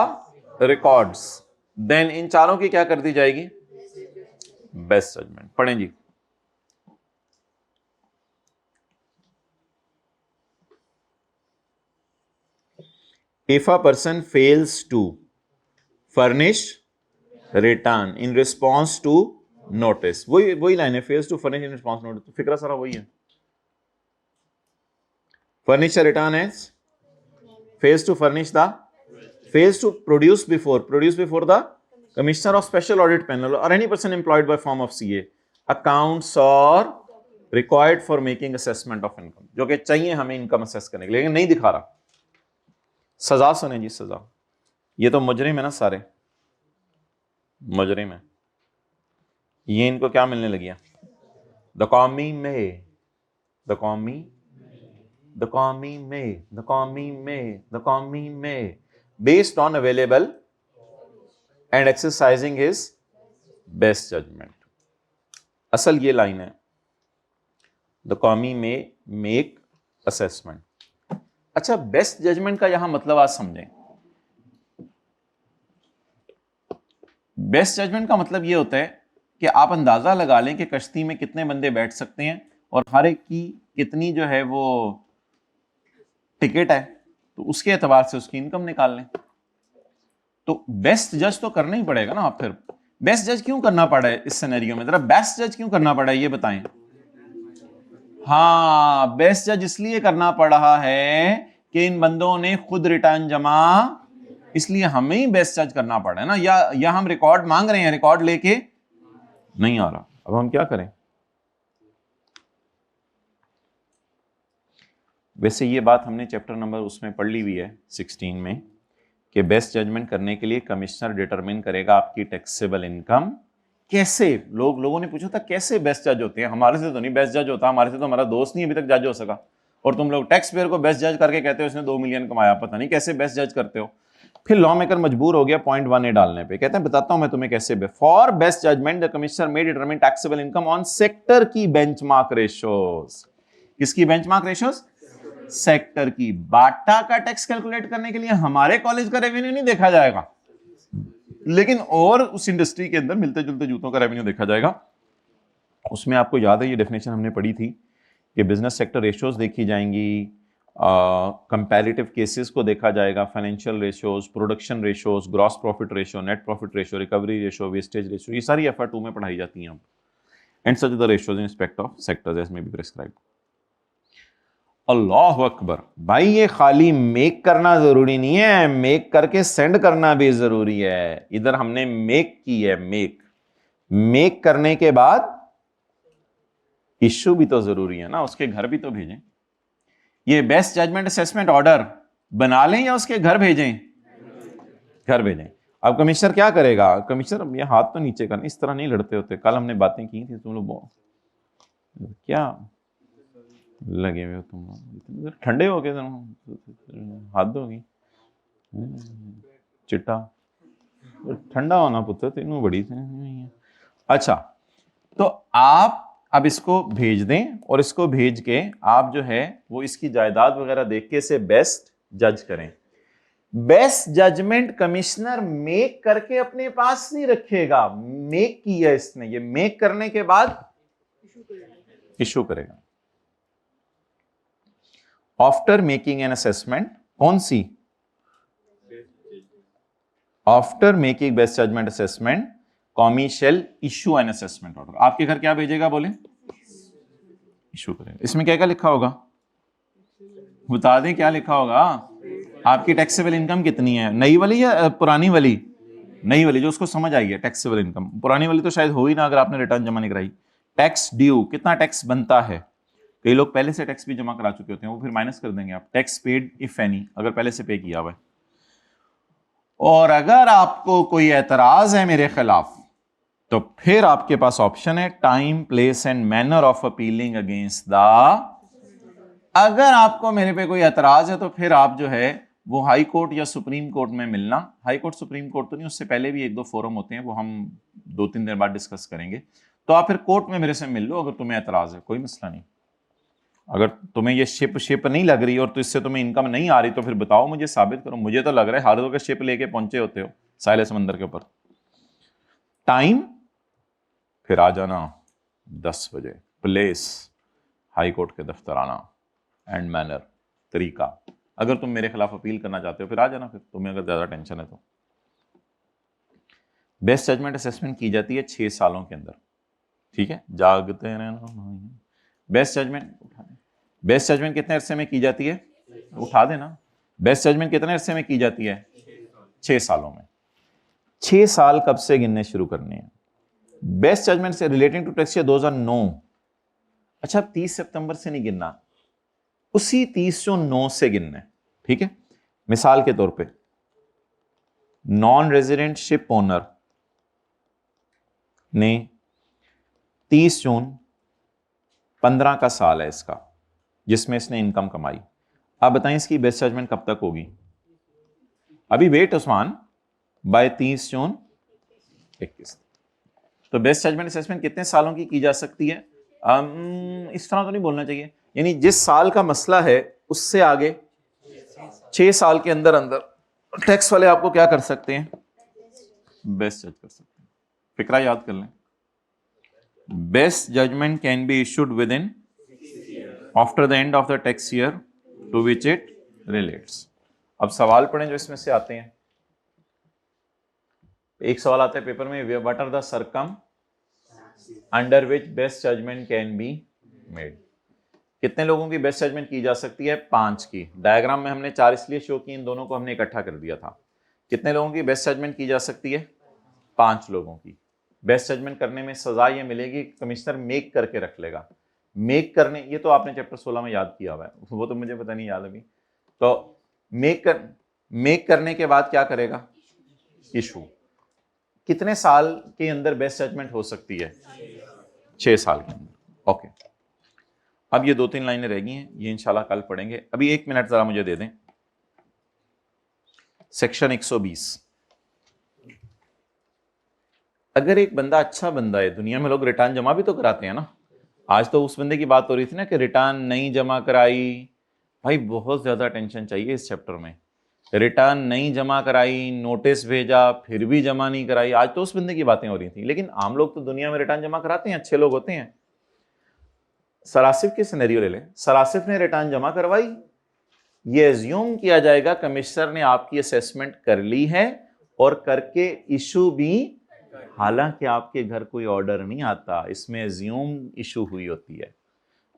records, then इन चारों की क्या कर दी जाएगी, best judgement. पढ़ें जी। If a person fails to furnish return in response to notice, वही line है, fails to furnish in response to notice, तो फिक्रा सारा वही है। furnish a return as fails to furnish the, fails to produce before the commissioner of special audit panel or any person employed by firm of CA accounts or required for making assessment of income, जो कि चाहिए हमें income assess करने के लिए, लेकिन नहीं दिखा रहा। सजा सुने जी, सजा, ये तो मुजरिम है ना, सारे मुजरिम है। ये इनको क्या मिलने लगी है, द कौमी में, द कौमी, द कौमी में, द कौमी में, द कौमी में, based on available and exercising his best judgement. असल ये लाइन है, द कौमी में मेक असेसमेंट। अच्छा, बेस्ट जजमेंट का यहां मतलब आज समझें। बेस्ट जजमेंट का मतलब यह होता है कि आप अंदाजा लगा लें कि कश्ती में कितने बंदे बैठ सकते हैं और हर एक की कितनी जो है वो टिकट है, तो उसके एतबार से उसकी इनकम निकाल लें। तो बेस्ट जज तो करना ही पड़ेगा ना। आप फिर बेस्ट जज क्यों करना पड़ा है इस सिनेरियो में, जरा बेस्ट जज क्यों करना पड़ा है ये बताएं। हाँ, बेस्ट जज इसलिए करना पड़ रहा है कि इन बंदों ने खुद रिटर्न जमा, इसलिए हमें ही बेस्ट जज करना पड़ा है ना। या हम रिकॉर्ड मांग रहे हैं, रिकॉर्ड लेके नहीं आ रहा, अब हम क्या करें। वैसे ये बात हमने चैप्टर नंबर उसमें पढ़ ली हुई है 16 में, कि बेस्ट जजमेंट करने के लिए कमिश्नर डिटरमिन करेगा आपकी टैक्सेबल इनकम। कैसे, लोगों ने पूछा था कैसे बेस्ट जज होते हैं, हमारे से तो नहीं बेस्ट जज होता, हमारे से तो हमारा दोस्त नहीं अभी तक जज हो सका, और तुम लोग टैक्स पेयर को बेस्ट जज करके कहते हो इसने 2 मिलियन कमाया, पता नहीं कैसे बेस्ट जज करते हो। फिर लॉ मेकर मजबूर हो गया पॉइंट 1A डालने पे, कहते हैं बताता हूं मैं तुम्हें कैसे। For best judgement the commissioner may determine taxable income on sector की बेंचमार्क रेशियोज। किसकी बेंचमार्क रेशियोज, सेक्टर की। बाटा का टैक्स कैलकुलेट करने के लिए हमारे कॉलेज का रेवेन्यू नहीं देखा जाएगा, लेकिन और उस इंडस्ट्री के अंदर मिलते जुलते जूतों का रेवेन्यू देखा जाएगा। उसमें आपको याद है ये डेफिनेशन हमने पढ़ी थी कि बिजनेस सेक्टर रेशियोज देखी जाएंगी, कंपैरेटिव केसेस को देखा जाएगा, financial ratios, production ratios, gross profit ratio, net profit ratio, recovery ratio, wastage ratio, ये सारी FR2 में पढ़ाई जाती हैं। And such the ratios in respect of sectors as may be prescribed. अल्लाह अकबर। भाई ये खाली मेक करना जरूरी नहीं है, मेक करके सेंड करना भी जरूरी है। इधर हमने मेक की है, मेक करने के बाद इश्यू भी तो जरूरी है ना, उसके घर भी तो भेजें। ये बेस्ट जजमेंट असेसमेंट ऑर्डर बना लें या उसके घर भेजें, घर भेजें। अब कमिश्नर क्या करेगा, कमिश्नर ये हाथ तो नीचे करना, इस तरह नहीं लड़ते होते। कल हमने बातें की थी, तुम लोग क्या लगे हुए हो, तुम लोग ठंडे हो गए, हाथ धोगी चिट्टा, ठंडा होना पुत्र तेनों बड़ी। अच्छा, तो आप अब इसको भेज दें और इसको भेज के आप जो है वो इसकी जायदाद वगैरह देख के इसे बेस्ट जज करें। बेस्ट जजमेंट कमिश्नर मेक करके अपने पास नहीं रखेगा, मेक किया इसने, ये मेक करने के बाद इशू करेगा। आफ्टर मेकिंग एन असेसमेंट, कौन सी? After making best judgement assessment, कॉमी shall issue an assessment order. आपके घर क्या भेजेगा? बोले इशू करेगा। इसमें क्या क्या लिखा होगा? बता दें क्या लिखा होगा? आपकी टैक्सेबल इनकम कितनी है, नई वाली या पुरानी वाली? नई वाली, जो उसको समझ आई है टैक्सेबल इनकम। पुरानी वाली तो शायद हो ही ना अगर आपने रिटर्न जमा नहीं कराई। टैक्स ड्यू, कितना टैक्स बनता है? कई लोग पहले से टैक्स भी जमा करा चुके होते हैं, वो फिर माइनस कर देंगे आप। टैक्स पेड इफ एनी, अगर पहले से पे किया हुआ है। और अगर आपको कोई एतराज है मेरे खिलाफ, तो फिर आपके पास ऑप्शन है time, place and manner of appealing against the. अगर आपको मेरे पे कोई एतराज है तो फिर आप जो है वो हाई कोर्ट या सुप्रीम कोर्ट में मिलना। हाई कोर्ट सुप्रीम कोर्ट तो नहीं, उससे पहले भी 1-2 फोरम होते हैं, वो हम 2-3 दिन बाद डिस्कस करेंगे। तो आप फिर कोर्ट में मेरे से मिल लो अगर तुम्हें एतराज है, कोई मसला नहीं। अगर तुम्हें ये शिप नहीं लग रही और तो इससे तुम्हें इनकम नहीं आ रही तो फिर बताओ, मुझे साबित करो। मुझे तो लग रहा है हर दो के शिप लेके पहुंचे होते हो साहिल समंदर के ऊपर। टाइम, फिर आ जाना 10 बजे। प्लेस, हाई कोर्ट के दफ्तर आना। एंड मैनर, तरीका, अगर तुम मेरे खिलाफ अपील करना चाहते हो फिर आ जाना, फिर तुम्हें अगर ज्यादा टेंशन है तो। बेस्ट जजमेंट असेसमेंट की जाती है 6 सालों के अंदर, ठीक है? जागते रहना। बेस्ट जजमेंट कितने अरसे में की जाती है? उठा देना। बेस्ट जजमेंट कितने अरसे में की जाती है? 6 सालों में। 6 साल कब से गिनने शुरू करने हैं? बेस्ट जजमेंट से रिलेटिंग टू टैक्स ईयर 2009। अच्छा, 30 सितंबर से नहीं गिनना, उसी 30/9 से गिनना है, ठीक है? मिसाल के तौर पे नॉन रेजिडेंट शिप ओनर ने 30 जून 15 का साल है इसका जिसमें इसने इनकम कमाई। आप बताएं इसकी बेस्ट जजमेंट कब तक होगी? अभी वेट उस्मान, बाय 30 जून 21। तो बेस्ट जजमेंट असेसमेंट कितने सालों की जा सकती है? इस तरह तो नहीं बोलना चाहिए, यानी जिस साल का मसला है उससे आगे 6 साल के अंदर अंदर टैक्स वाले आपको क्या कर सकते हैं? बेस्ट जज कर सकते हैं। फिक्रा याद कर लें। Best judgement can be issued within after the end of the tax year to which it relates. अब सवाल पढ़ें जो इसमें से आते हैं। एक सवाल आता है पेपर में, what are the circumstances under which best judgement can be made. कितने लोगों की बेस्ट जजमेंट की जा सकती है? 5 की। डायग्राम में हमने 4 इसलिए शो की, इन दोनों को हमने इकट्ठा कर दिया था। कितने लोगों की बेस्ट जजमेंट की जा सकती है? 5 लोगों की। बेस्ट जजमेंट करने में सजा ये मिलेगी, कमिश्नर मेक करके रख लेगा। मेक करने, ये तो आपने चैप्टर 16 में याद किया हुआ है, वो तो मुझे पता नहीं याद अभी। तो मेक करने के बाद क्या करेगा? इशू। कितने साल के अंदर बेस्ट जजमेंट हो सकती है? 6 साल के अंदर। ओके, अब ये 2-3 लाइनें रह गई हैं, ये इंशाल्लाह कल पढ़ेंगे। अभी 1 मिनट जरा मुझे दे दें। सेक्शन 120। अगर एक बंदा अच्छा बंदा है, दुनिया में लोग रिटर्न जमा भी तो कराते हैं ना। आज तो उस बंदे की बात हो रही थी ना कि रिटर्न नहीं जमा कराई। भाई बहुत ज्यादा टेंशन चाहिए इस चैप्टर में। रिटर्न नहीं जमा कराई, नोटिस भेजा, फिर भी जमा नहीं कराई। आज तो उस बंदे की बातें हो रही थी, लेकिन आम लोग तो दुनिया में रिटर्न जमा कराते हैं, अच्छे लोग होते हैं। सरासिफ की सिनेरियो ले लें, सरासिफ ने रिटर्न जमा करवाई, ये एज्यूम किया जाएगा कमिश्नर ने आपकी असेसमेंट कर ली है और करके इशू भी, हालांकि आपके घर कोई ऑर्डर नहीं आता, इसमें एज्यूम इशू हुई होती है।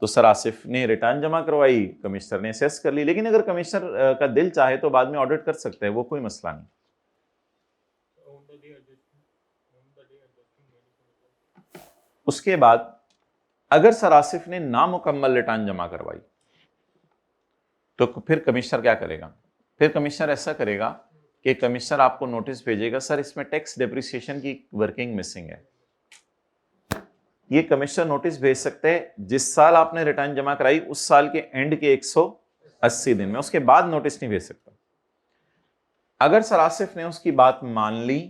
तो सरासिफ ने रिटर्न जमा करवाई, कमिश्नर ने असेस कर ली, लेकिन अगर कमिश्नर का दिल चाहे तो बाद में ऑडिट कर सकते हैं, वो कोई मसला नहीं। उसके बाद अगर सरासिफ ने नामुकम्मल रिटर्न जमा करवाई तो फिर कमिश्नर क्या करेगा? फिर कमिश्नर ऐसा करेगा कि कमिश्नर आपको नोटिस भेजेगा, सर इसमें टैक्स डेप्रिसिएशन की वर्किंग मिसिंग है। ये कमिश्नर नोटिस भेज सकते हैं जिस साल आपने रिटर्न जमा कराई उस साल के एंड के 180 दिन में, उसके बाद नोटिस नहीं भेज सकता। अगर सरासिफ ने उसकी बात मान ली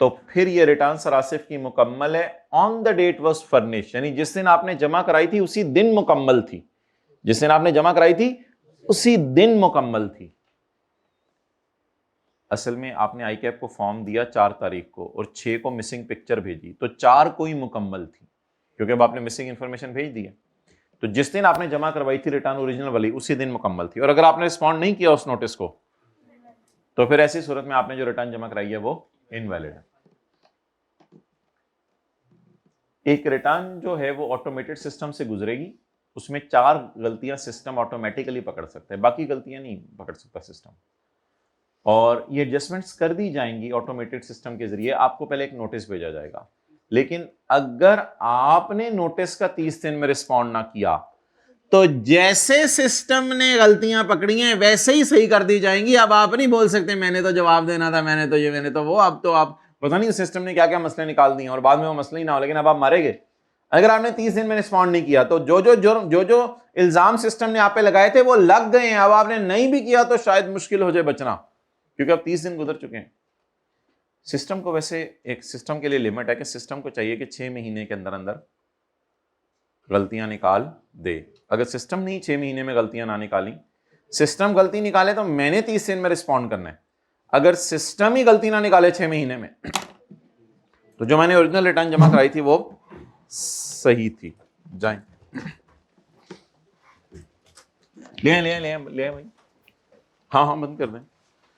तो फिर ये रिटर्न सरासिफ की मुकम्मल है on the date was furnished, यानी जिस दिन आपने जमा कराई थी उसी दिन मुकम्मल थी। जिस दिन आपने जमा कराई थी उसी दिन मुकम्मल थी। असल में आपने आई कैप को फॉर्म दिया 4 तारीख को और 6 को मिसिंग पिक्चर भेजी, तो 4 को ही मुकम्मल थी, क्योंकि अब आपने मिसिंग इंफॉर्मेशन भेज दी है। तो जिस दिन आपने जमा करवाई थी रिटर्न ओरिजिनल वाली, उसी दिन मुकम्मल थी। और अगर आपने रिस्पॉन्ड नहीं किया उस नोटिस को, तो फिर ऐसी सूरत में आपने जो रिटर्न जमा कराई है वो इनवैलिड है। एक रिटर्न जो है वो ऑटोमेटेड सिस्टम से गुजरेगी, उसमें 4 गलतियां सिस्टम ऑटोमेटिकली पकड़ सकता है, बाकी गलतियां नहीं पकड़ सकता सिस्टम। और ये एडजस्टमेंट्स कर दी जाएंगी ऑटोमेटेड सिस्टम के जरिए। आपको पहले एक नोटिस भेजा जाएगा, लेकिन अगर आपने नोटिस का 30 दिन में रिस्पॉन्ड ना किया, तो जैसे सिस्टम ने गलतियां पकड़ी हैं वैसे ही सही कर दी जाएंगी। अब आप नहीं बोल सकते मैंने तो जवाब देना था, मैंने तो ये, मैंने तो वो। अब तो आप पता नहीं सिस्टम ने क्या क्या मसले निकाल दिए और बाद में वो मसले ही ना हो, लेकिन अब आप मारेंगे। अगर आपने 30 दिन में रिस्पॉन्ड नहीं किया, तो जो इल्जाम सिस्टम ने आप पे लगाए थे वो लग गए हैं। अब आपने नहीं भी किया तो शायद मुश्किल हो जाए बचना, क्योंकि अब 30 दिन गुजर चुके हैं। सिस्टम को वैसे एक सिस्टम के लिए लिमिट है कि सिस्टम को चाहिए कि 6 महीने के अंदर अंदर गलतियां निकाल दे। अगर सिस्टम नहीं 6 महीने में गलतियां ना निकाली, सिस्टम गलती निकाले तो मैंने 30 दिन में रिस्पॉन्ड करना है। अगर सिस्टम ही गलती ना निकाले 6 महीने में, तो जो मैंने ओरिजिनल रिटर्न जमा कराई थी वो सही थी। जाएं, ले भाई। हाँ हाँ, बंद कर दें।